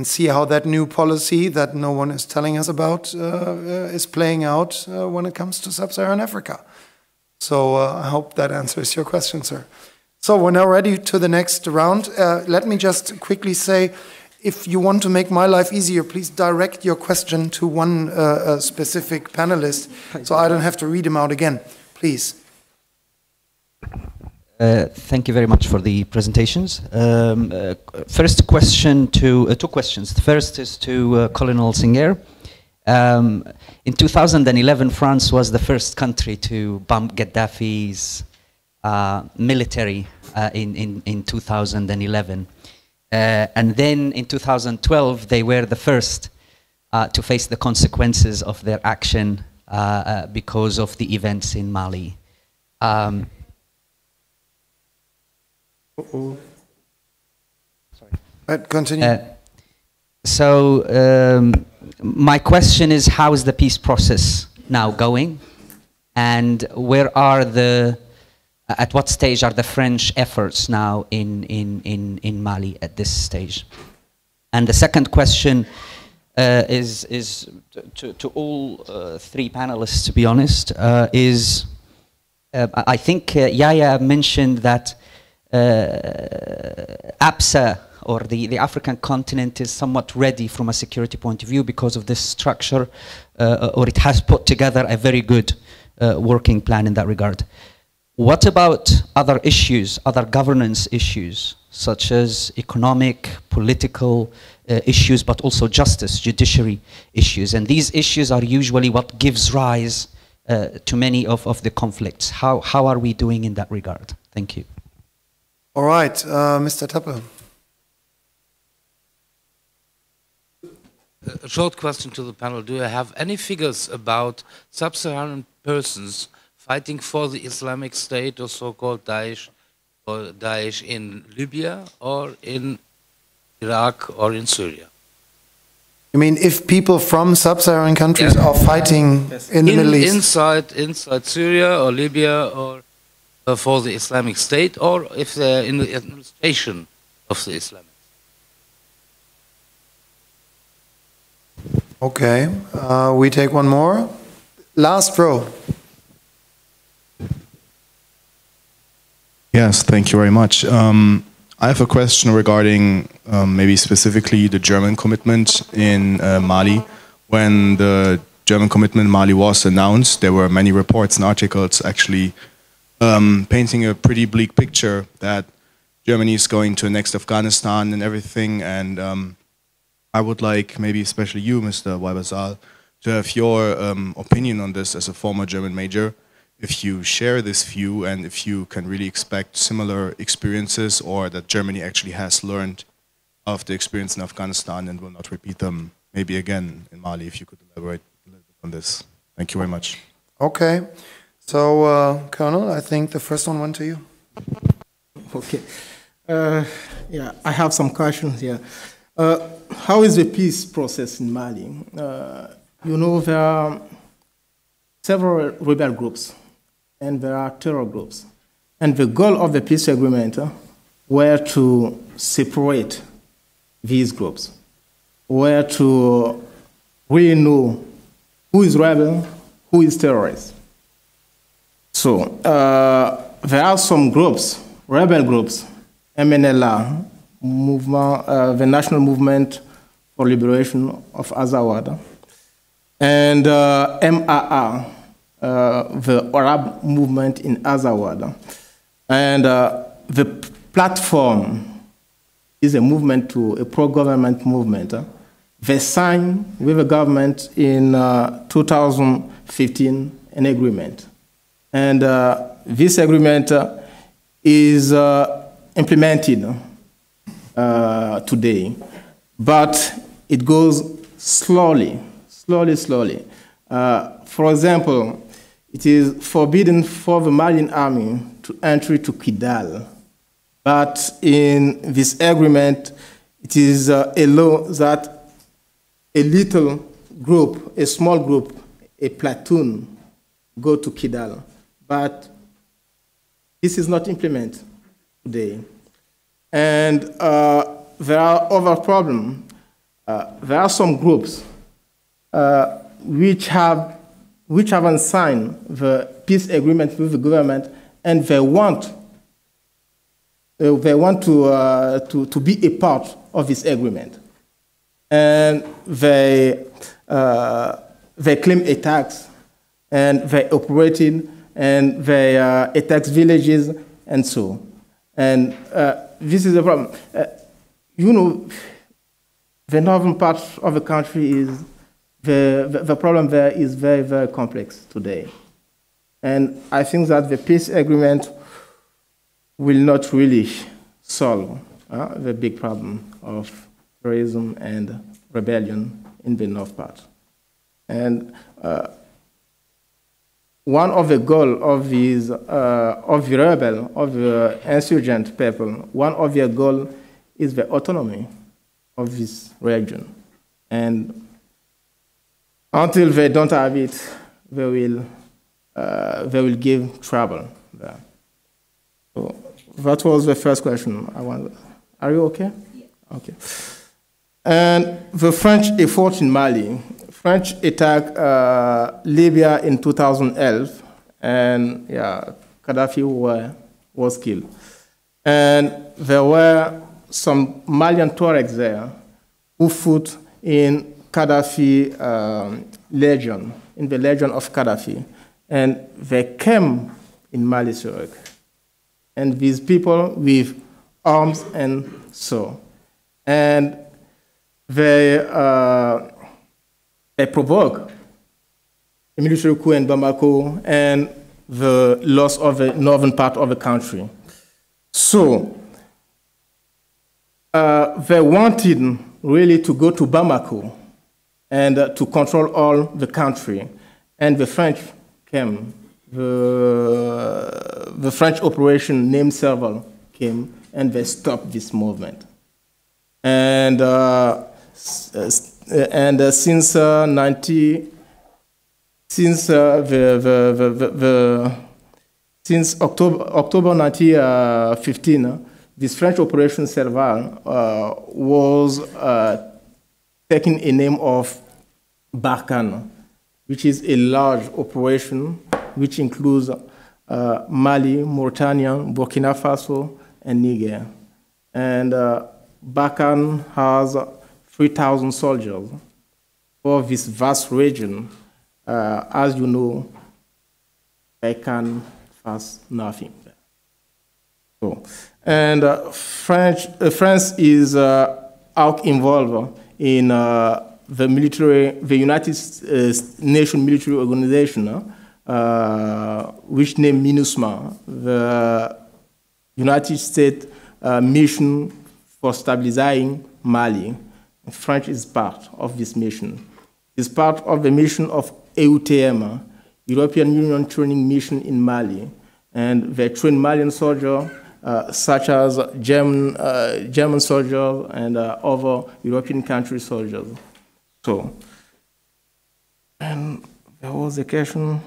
see how that new policy that no one is telling us about is playing out when it comes to sub-Saharan Africa. So I hope that answers your question, sir. So we're now ready to the next round. Let me just quickly say, if you want to make my life easier, please direct your question to one specific panelist, so I don't have to read them out again. Please.
Thank you very much for the presentations. First question to two questions. The first is to Colonel Singer. In 2011, France was the first country to bump Gaddafi's military in 2011. And then in 2012, they were the first to face the consequences of their action because of the events in Mali.
Sorry. Continue.
My question is, how is the peace process now going? And where are at what stage are the French efforts now in Mali at this stage? And the second question is to all three panelists, to be honest, I think Yahya mentioned that APSA, or the African continent, is somewhat ready from a security point of view because of this structure, or it has put together a very good working plan in that regard. What about other issues, other governance issues, such as economic, political issues, but also justice, judiciary issues? And these issues are usually what gives rise to many of the conflicts. How are we doing in that regard? Thank you.
All right, Mr. Teppe.
A short question to the panel. Do you have any figures about sub-Saharan persons fighting for the Islamic State or so-called Daesh, or Daesh in Libya or in Iraq or in Syria?
You mean if people from sub-Saharan countries are fighting in the Middle East?
Inside Syria or Libya, or for the Islamic State, or if they're in the administration of the Islamic State?
Okay, we take one more. Last row.
Yes, thank you very much. I have a question regarding maybe specifically the German commitment in Mali. When the German commitment in Mali was announced, there were many reports and articles actually painting a pretty bleak picture that Germany is going to annex Afghanistan and everything. And I would like, maybe especially you, Mr. Weibazal, to have your opinion on this as a former German major. If you share this view and if you can really expect similar experiences, or that Germany actually has learned of the experience in Afghanistan and will not repeat them maybe again in Mali, if you could elaborate a little bit on this. Thank you very much.
Okay. So, Colonel, I think the first one went to you.
Okay. Yeah, I have some questions here. How is the peace process in Mali? You know, there are several rebel groups and there are terror groups. And the goal of the peace agreement were to separate these groups, were to really know who is rebel, who is terrorist. So there are some groups, rebel groups, MNLA, movement, the National Movement for Liberation of Azawad, and MAA, the Arab movement in Azawad. And the platform is a movement to a pro-government movement. They signed with the government in 2015 an agreement. And this agreement is implemented today, but it goes slowly. For example, it is forbidden for the Malian army to enter to Kidal. But in this agreement, it is a law that a little group, a small group, a platoon, go to Kidal. But this is not implemented today. And there are other problems. There are some groups which haven't signed the peace agreement with the government, and they want to be a part of this agreement. And they claim a tax, and they operating, and they attack villages, and so. And this is the problem. The northern part of the country is, the problem there is very, very complex today. And I think that the peace agreement will not really solve the big problem of terrorism and rebellion in the north part. And one of the goals of these, of the rebel, of the insurgent people, one of their goals is the autonomy of this region. And until they don't have it, they will give trouble there. So that was the first question I wanted. Are you okay? Yeah. Okay. And the French effort in Mali. French attacked Libya in 2011, and Gaddafi was killed. And there were some Malian Tuaregs there who fought in Gaddafi legion, in the legion of Gaddafi. And they came in Mali Surik. And these people with arms and so. And they provoke a military coup in Bamako and the loss of the northern part of the country. So they wanted really to go to Bamako and to control all the country. And the French came. The French operation named Serval came, and they stopped this movement. And since October 1915, this French operation Serval was taking a name of Barkhane, which is a large operation which includes Mali, Mauritania, Burkina Faso, and Niger. And Barkhane has 3,000 soldiers for this vast region. As you know, they can face nothing. So, and France is out involved in the United Nations military organization, which named MINUSMA, the United States mission for stabilizing Mali. France is part of this mission. It's part of the mission of EUTM, European Union Training Mission in Mali. And they train Malian soldiers, such as German soldiers and other European country soldiers. So, and there was a question.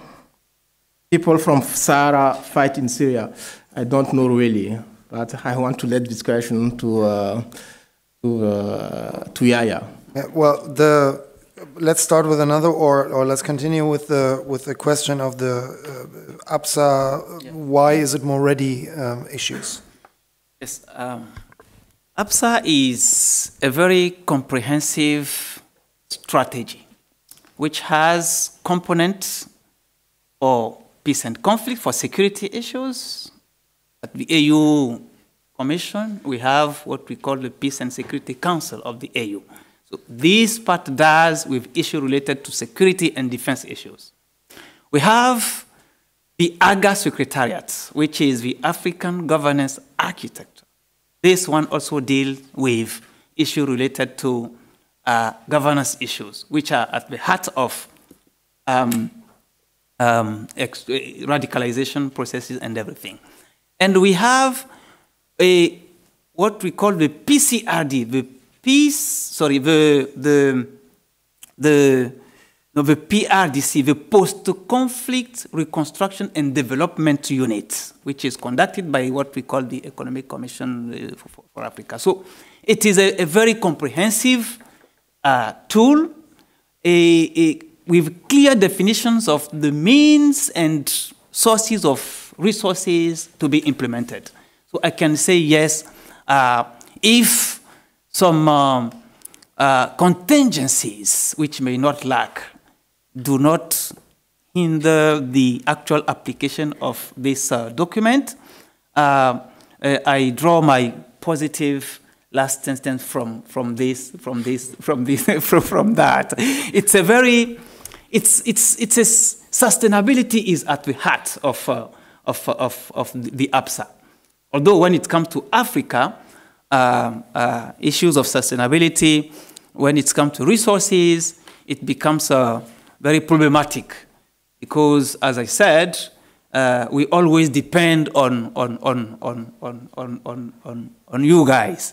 People from Sahara fight in Syria. I don't know really, but I want to let this question to Yaya.
Yeah, well, let's start with another, or let's continue with the question of the APSA. Yeah. Why is it more ready issues?
Yes, APSA is a very comprehensive strategy, which has components for peace and conflict, for security issues. At the AU Commission, we have what we call the Peace and Security Council of the AU. So this part does with issues related to security and defense issues. We have the AGA Secretariat, which is the African Governance Architecture. This one also deals with issues related to governance issues, which are at the heart of radicalization processes and everything. And we have what we call the PCRD, the the PRDC, the Post-Conflict Reconstruction and Development Unit, which is conducted by what we call the Economic Commission for Africa. So it is a very comprehensive tool with clear definitions of the means and sources of resources to be implemented. So I can say yes, if some contingencies, which may not lack, do not hinder the actual application of this document, I draw my positive last sentence from that. It's a very, sustainability is at the heart of the APSA. Although when it comes to Africa, issues of sustainability, when it comes to resources, it becomes very problematic because, as I said, we always depend on you guys.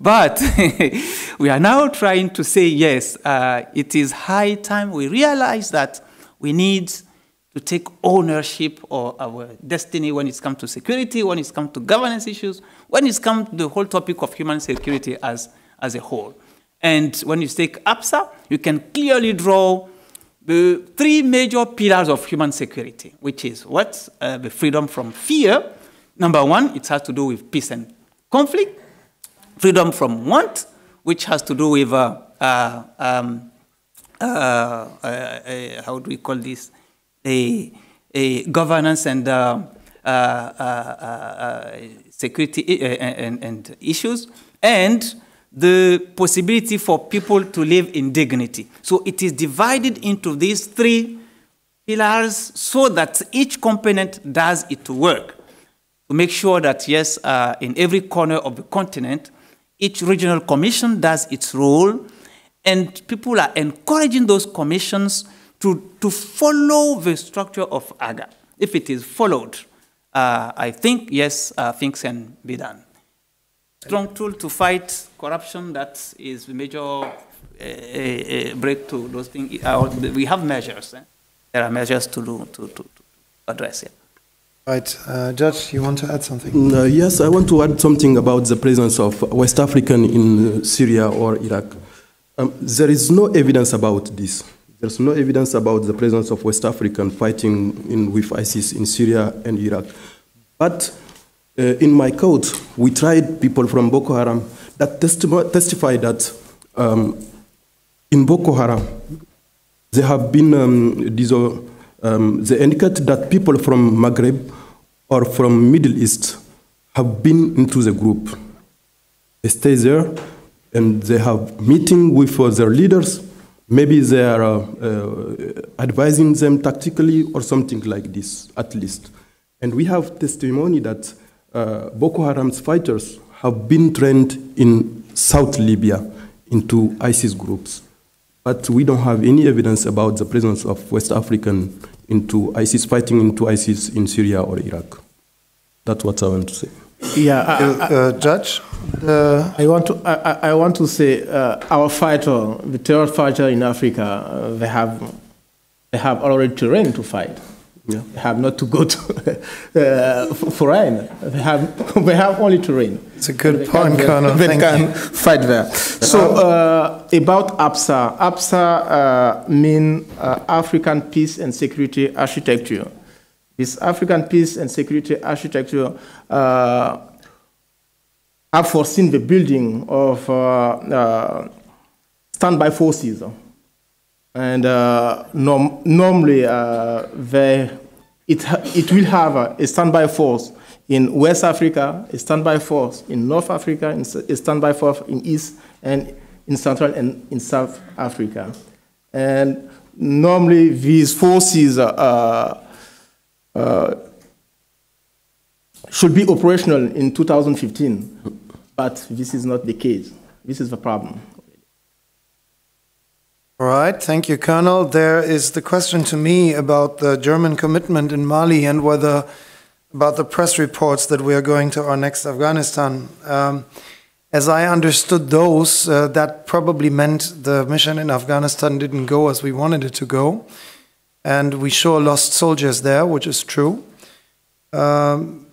But we are now trying to say, yes, it is high time we realize that we need to take ownership of our destiny when it comes to security, when it comes to governance issues, when it comes to the whole topic of human security as a whole. And when you take APSA, you can clearly draw the three major pillars of human security, which is what? The freedom from fear. Number one, it has to do with peace and conflict. Freedom from want, which has to do with, how do we call this? A governance and security and issues. And the possibility for people to live in dignity. So it is divided into these three pillars so that each component does its work to make sure that, yes, in every corner of the continent, each regional commission does its role, and people are encouraging those commissions to follow the structure of AGA. If it is followed, I think, yes, things can be done. Strong tool to fight corruption, that is the major break to those things. We have measures. There are measures to address it.
Right. Judge, you want to add something?
Yes, I want to add something about the presence of West African in Syria or Iraq. There is no evidence about this. There's no evidence about the presence of West African fighting with ISIS in Syria and Iraq. But in my court, we tried people from Boko Haram that testify that in Boko Haram, they have been, they indicate that people from Maghreb or from Middle East have been into the group. They stay there and they have meeting with their leaders. Maybe they are advising them tactically or something like this, at least. And we have testimony that Boko Haram's fighters have been trained in South Libya into ISIS groups. But we don't have any evidence about the presence of West African into ISIS, fighting into ISIS in Syria or Iraq. That's what I want to say.
Yeah,
Judge?
I want to say our fighter, the terror fighter in Africa, they have already terrain to fight. Yeah. They have not to go to foreign. They have only terrain.
It's a good point, Colonel.
They can fight there. So about APSA. APSA means African Peace and Security Architecture. This African Peace and Security Architecture have foreseen the building of standby forces. And normally, it will have a standby force in West Africa, a standby force in North Africa, a standby force in East and in Central and in South Africa. And normally, these forces should be operational in 2015, but this is not the case. This is the problem.
All right, thank you, Colonel. There is the question to me about the German commitment in Mali and whether about the press reports that we are going to our next Afghanistan. As I understood those, that probably meant the mission in Afghanistan didn't go as we wanted it to go. And we sure lost soldiers there, which is true. On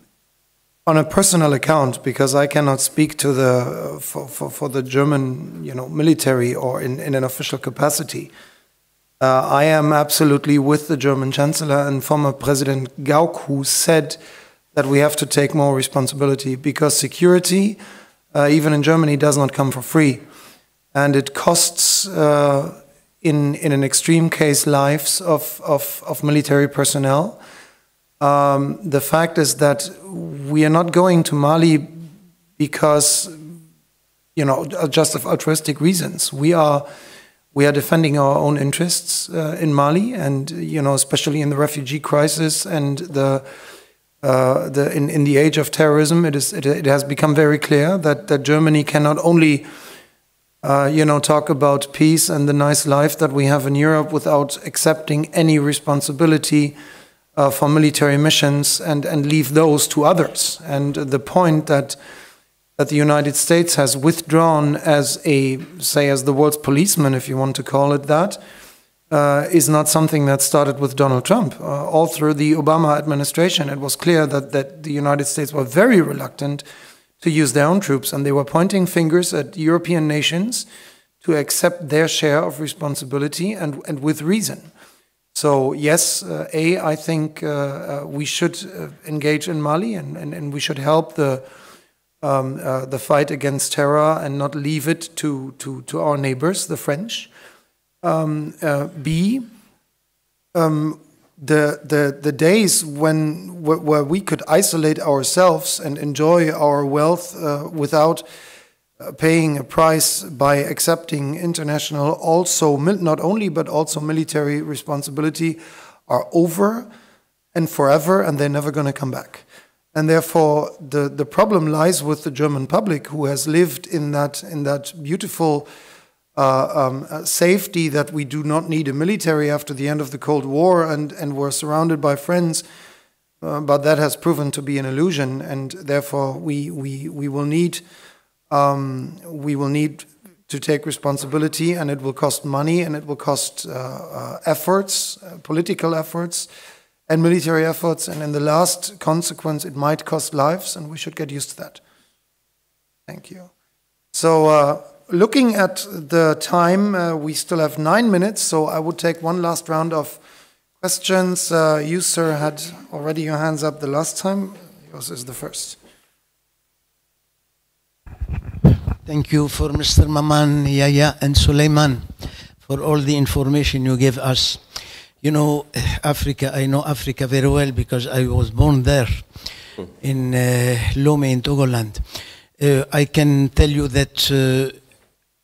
a personal account, because I cannot speak to the for the German, military or in an official capacity. I am absolutely with the German Chancellor and former President Gauck, who said that we have to take more responsibility because security, even in Germany, does not come for free, and it costs, in an extreme case, lives of military personnel. The fact is that we are not going to Mali because, just of altruistic reasons. We are defending our own interests in Mali, and especially in the refugee crisis and in the age of terrorism, it has become very clear that Germany cannot only talk about peace and the nice life that we have in Europe without accepting any responsibility for military missions and leave those to others. And the point that the United States has withdrawn as the world's policeman, if you want to call it that, is not something that started with Donald Trump. All through the Obama administration, it was clear that the United States were very reluctant to use their own troops, and they were pointing fingers at European nations to accept their share of responsibility, and with reason. So yes, I think we should engage in Mali, and we should help the fight against terror and not leave it to our neighbors, the French. B, the days where we could isolate ourselves and enjoy our wealth without paying a price by accepting international, also not only but also military responsibility, are over and forever, and they're never going to come back. And therefore, the problem lies with the German public, who has lived in that beautiful safety that we do not need a military after the end of the Cold War, and were surrounded by friends, but that has proven to be an illusion, and therefore we will need to take responsibility, and it will cost money, and it will cost efforts, political efforts, and military efforts, and in the last consequence, it might cost lives, and we should get used to that. Thank you. So, looking at the time, we still have 9 minutes, so I would take one last round of questions. You, sir, had already your hands up the last time. Yours is the first.
Thank you for Mr. Maman, Yaya, and Suleiman for all the information you gave us. Africa, I know Africa very well because I was born there in Lomé in Togoland. I can tell you that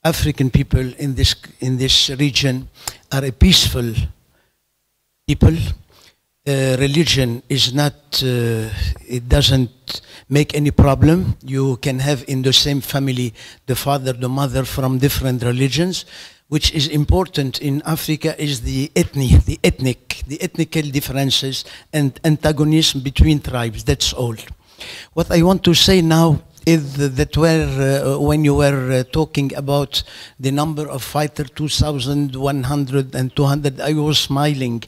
African people in this region are a peaceful people. Religion is not, it doesn't make any problem. You can have in the same family the father, the mother from different religions. Which is important in Africa is the ethnical differences and antagonism between tribes. That's all. What I want to say now is that when you were talking about the number of fighters, 2,100 and 200, I was smiling.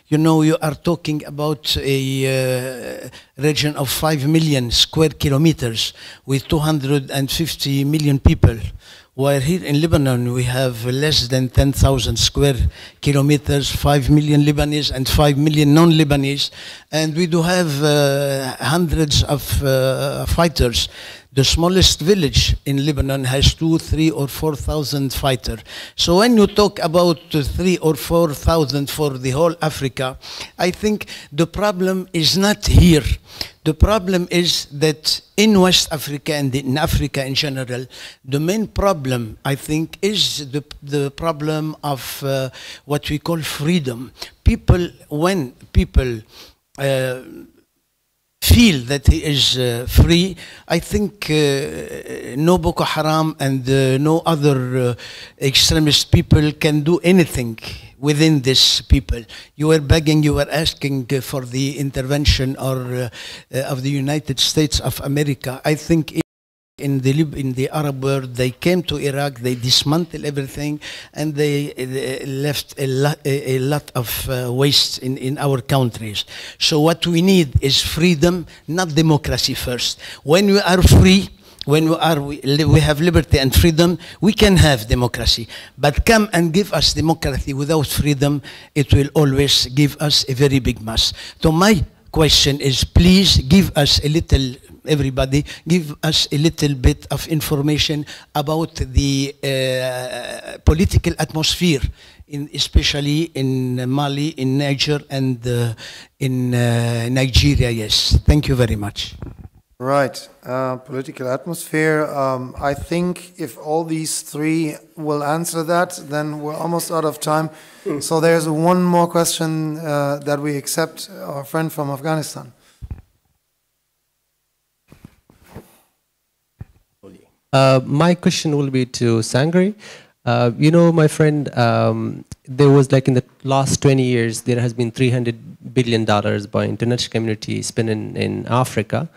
You are talking about a region of 5 million square kilometers with 250 million people. While here in Lebanon, we have less than 10,000 square kilometers, 5 million Lebanese and 5 million non-Lebanese, and we do have hundreds of fighters. The smallest village in Lebanon has 2,000, 3,000 or 4,000 fighters. So when you talk about 3,000 or 4,000 for the whole Africa, I think the problem is not here. The problem is that in West Africa and in Africa in general, the main problem, I think, is the problem of what we call freedom. When people feel that he is free, I think no Boko Haram and no other extremist people can do anything within this people. You were begging, you were asking for the intervention of the United States of America. I think in the Arab world. They came to Iraq, they dismantled everything, and they left a lot of waste in our countries. So what we need is freedom, not democracy first. When we are free, when we have liberty and freedom, we can have democracy. But come and give us democracy without freedom, it will always give us a very big mess. So my question is, please give us a little, everybody, give us a little bit of information about the political atmosphere, especially in Mali, in Niger, and in Nigeria. Yes, thank you very much.
Right, political atmosphere. I think if all these three will answer that, then we're almost out of time. So there's one more question that we accept, our friend from Afghanistan.
My question will be to Sangari. You know, my friend, there was like in the last 20 years, there has been $300 billion by international community spent in Africa.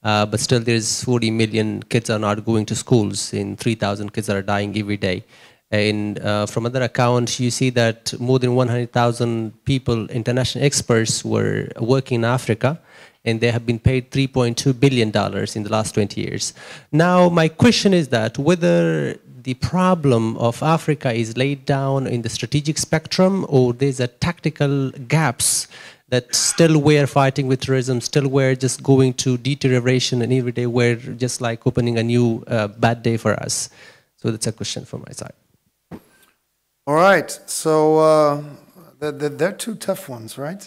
But still there's 40 million kids are not going to schools, and 3,000 kids are dying every day. And from other accounts, you see that more than 100,000 people, international experts, were working in Africa, and they have been paid $3.2 billion in the last 20 years. Now, my question is that whether the problem of Africa is laid down in the strategic spectrum, or there's a tactical gaps that still we're fighting with terrorism, still we're just going to deterioration, and every day we're just like opening a new bad day for us. So that's a question from my side.
All right, so they're two tough ones, right?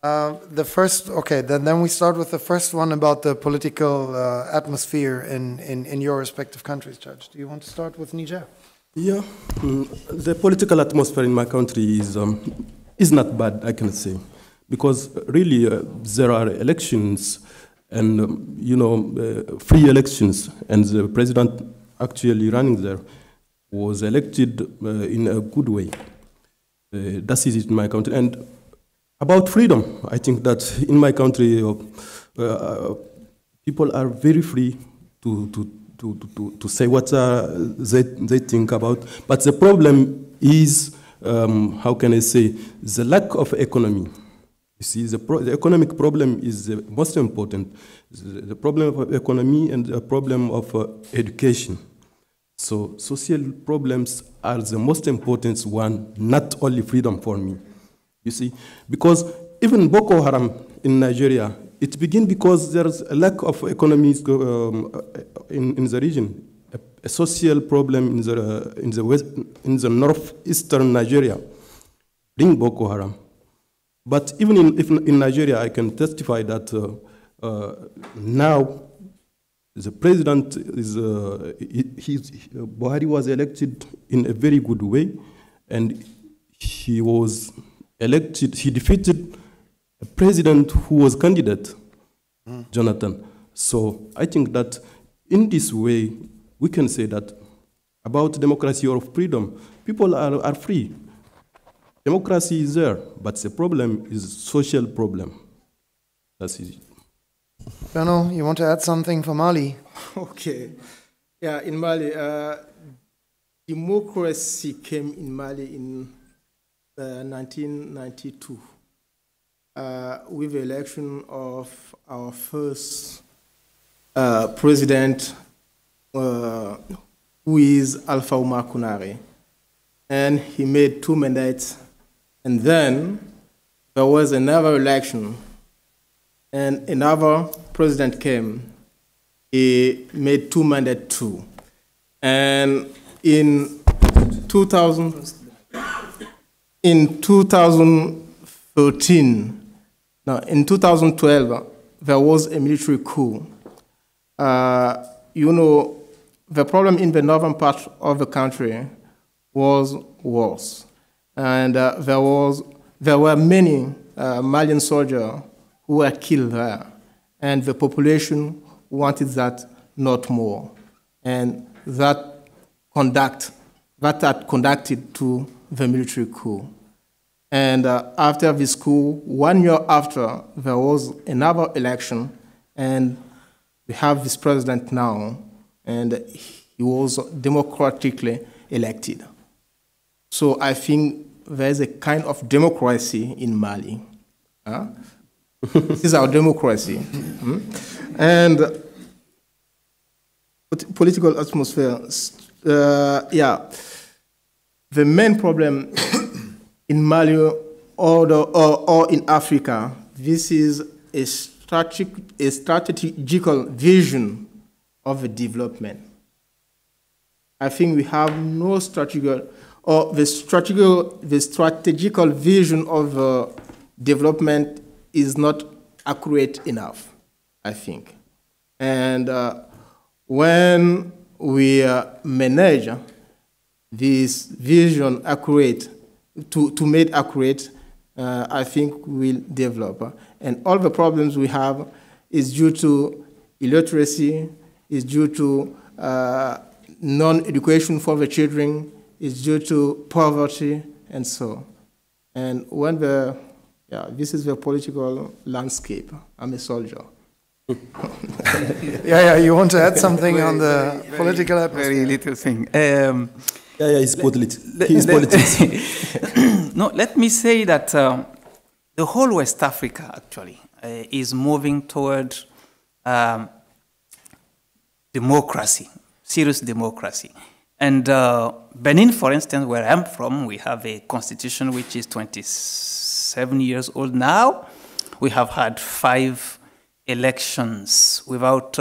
The first, okay, then we start with the first one about the political atmosphere in your respective countries, Judge. Do you want to start with Niger?
Yeah, the political atmosphere in my country is not bad, I can say, because really there are elections and, you know, free elections, and the president actually running there was elected in a good way. That is it in my country. And about freedom, I think that in my country, people are very free to say what they think about. But the problem is, how can I say, the lack of economy. You see, the economic problem is the most important. The problem of economy and the problem of education. So social problems are the most important one, not only freedom for me. You see, because even Boko Haram in Nigeria, it began because there's a lack of economies in the region. A social problem in the northeastern Nigeria, bring Boko Haram. But even in Nigeria, I can testify that now the president is Buhari was elected in a very good way, and he was elected. He defeated a president who was candidate, Jonathan. So I think that in this way, we can say that about democracy or freedom, people are free. Democracy is there, but the problem is social problem. That's it.
Beno, you want to add something for Mali?
Okay. Yeah, in Mali, democracy came in Mali in 1992 with the election of our first president, who is Alpha Oumar Kounaré. And he made 2 mandates. And then there was another election, and another president came. He made 2 mandates too. And in 2012, there was a military coup. You know, the problem in the northern part of the country was worse. And there were many Malian soldiers who were killed there. And the population wanted that not more. And that had conducted to the military coup. And after this coup, 1 year after, there was another election, and we have this president now, and he was democratically elected. So I think there's a kind of democracy in Mali. This is our democracy. And political atmosphere, yeah. The main problem in Mali or in Africa, this is a strategical vision of the development. I think we have no strategical, or the strategical vision of development is not accurate enough, I think. And when we manage this vision accurate, to make accurate, I think we'll develop. And all the problems we have is due to illiteracy, is due to non-education for the children, is due to poverty, and so. And when this is the political landscape. I'm a soldier.
Yeah, you want to add something on the political atmosphere?
Very little thing.
He's politics.
No, let me say that the whole West Africa, actually, is moving toward democracy, serious democracy. And Benin, for instance, where I'm from, we have a constitution which is 27 years old now. We have had 5 elections without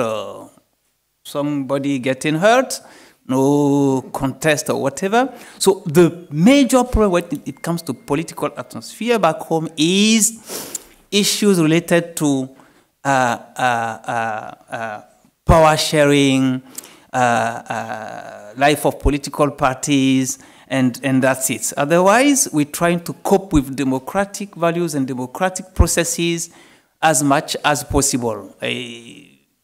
somebody getting hurt, no contest or whatever. So the major problem when it comes to political atmosphere back home is issues related to power sharing, life of political parties, and that's it. Otherwise, we're trying to cope with democratic values and democratic processes as much as possible,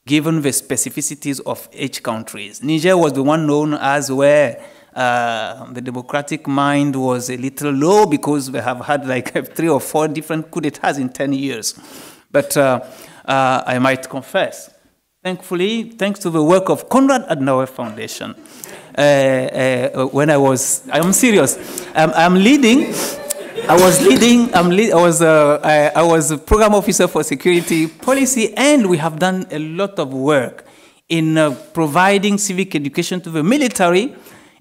given the specificities of each country. Niger was the one known as where the democratic mind was a little low because we have had like 3 or 4 different coups d'etats in 10 years. But I might confess, thankfully, thanks to the work of Konrad Adenauer Foundation, when I was a program officer for security policy, and we have done a lot of work in providing civic education to the military,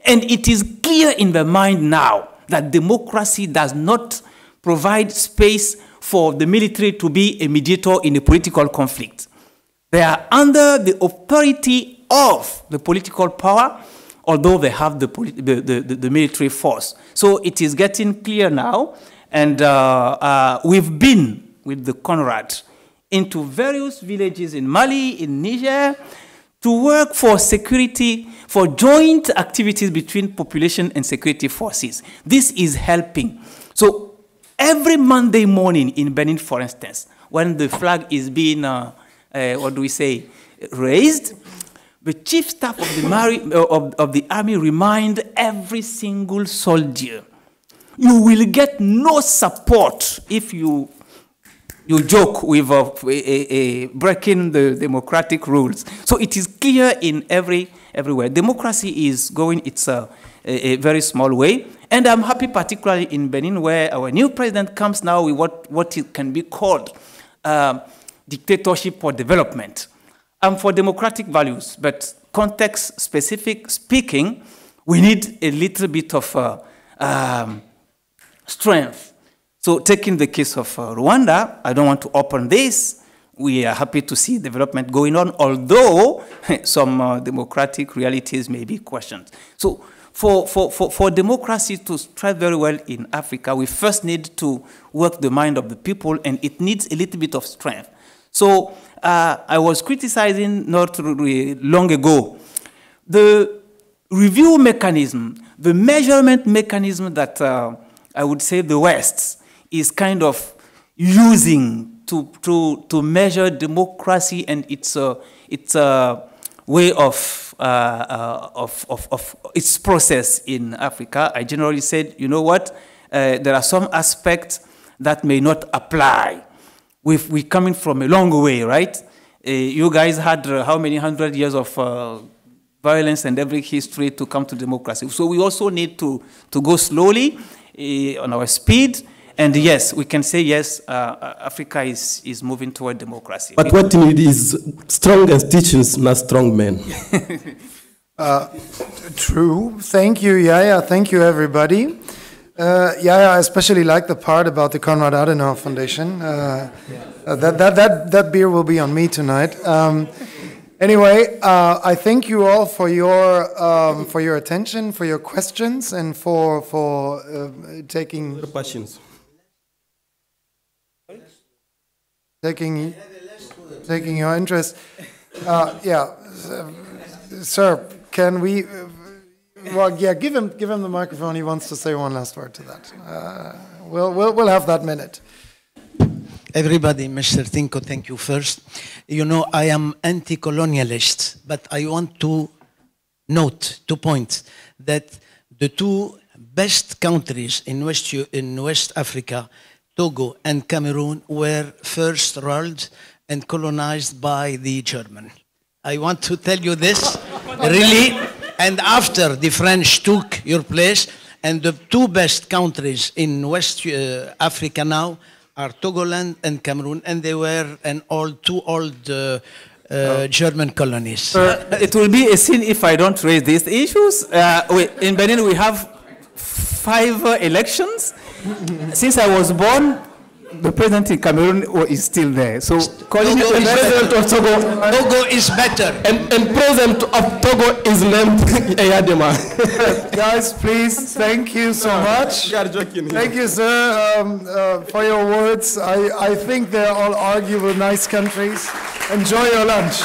and it is clear in the mind now that democracy does not provide space for the military to be a mediator in a political conflict. They are under the authority of the political power, although they have the military force. So it is getting clear now, and we've been with the Conrad into various villages in Mali, in Niger, to work for security, for joint activities between population and security forces. This is helping. So every Monday morning in Benin, for instance, when the flag is being, raised, the chief staff of the army remind every single soldier, you will get no support if you joke with breaking the democratic rules. So it is clear in everywhere. Democracy is going its a very small way. And I'm happy particularly in Benin where our new president comes now with what it can be called dictatorship for development. For democratic values, but context-specific speaking, we need a little bit of strength. So taking the case of Rwanda, I don't want to open this. We are happy to see development going on, although some democratic realities may be questioned. So for democracy to thrive very well in Africa, we first need to work the mind of the people, and it needs a little bit of strength. So I was criticizing not really long ago the review mechanism, the measurement mechanism that I would say the West is kind of using to measure democracy and its way of its process in Africa. I generally said, you know what, there are some aspects that may not apply. We're coming from a long way, right? You guys had how many 100 years of violence and every history to come to democracy. So we also need to go slowly on our speed. And yes, we can say yes, Africa is moving toward democracy.
But what we need is strong institutions, not strong men.
True. Thank you, Yaya. Thank you, everybody. Yaya, I especially like the part about the Konrad Adenauer Foundation. That beer will be on me tonight. Anyway, I thank you all for your attention, for your questions, and for taking
questions.
Taking your interest. Yeah, sir, can we? Well, yeah, give him the microphone. He wants to say one last word to that. We'll have that minute.
Everybody, Mr. Tinko, thank you first. You know, I am anti-colonialist, but I want to point that the two best countries in West Africa, Togo and Cameroon, were first ruled and colonized by the German. I want to tell you this, really. And after the French took your place, and the two best countries in West Africa now are Togoland and Cameroon, and they were two old German colonies.
It will be a sin if I don't raise these issues. In Benin, we have 5 elections. Since I was born, the president in Cameroon is still there. So calling the president of
Togo is better.
And president of Togo is named Eyadema.
Guys, please, thank you so much. Thank you, sir, for your words. I think they're all arguable nice countries. Enjoy your lunch.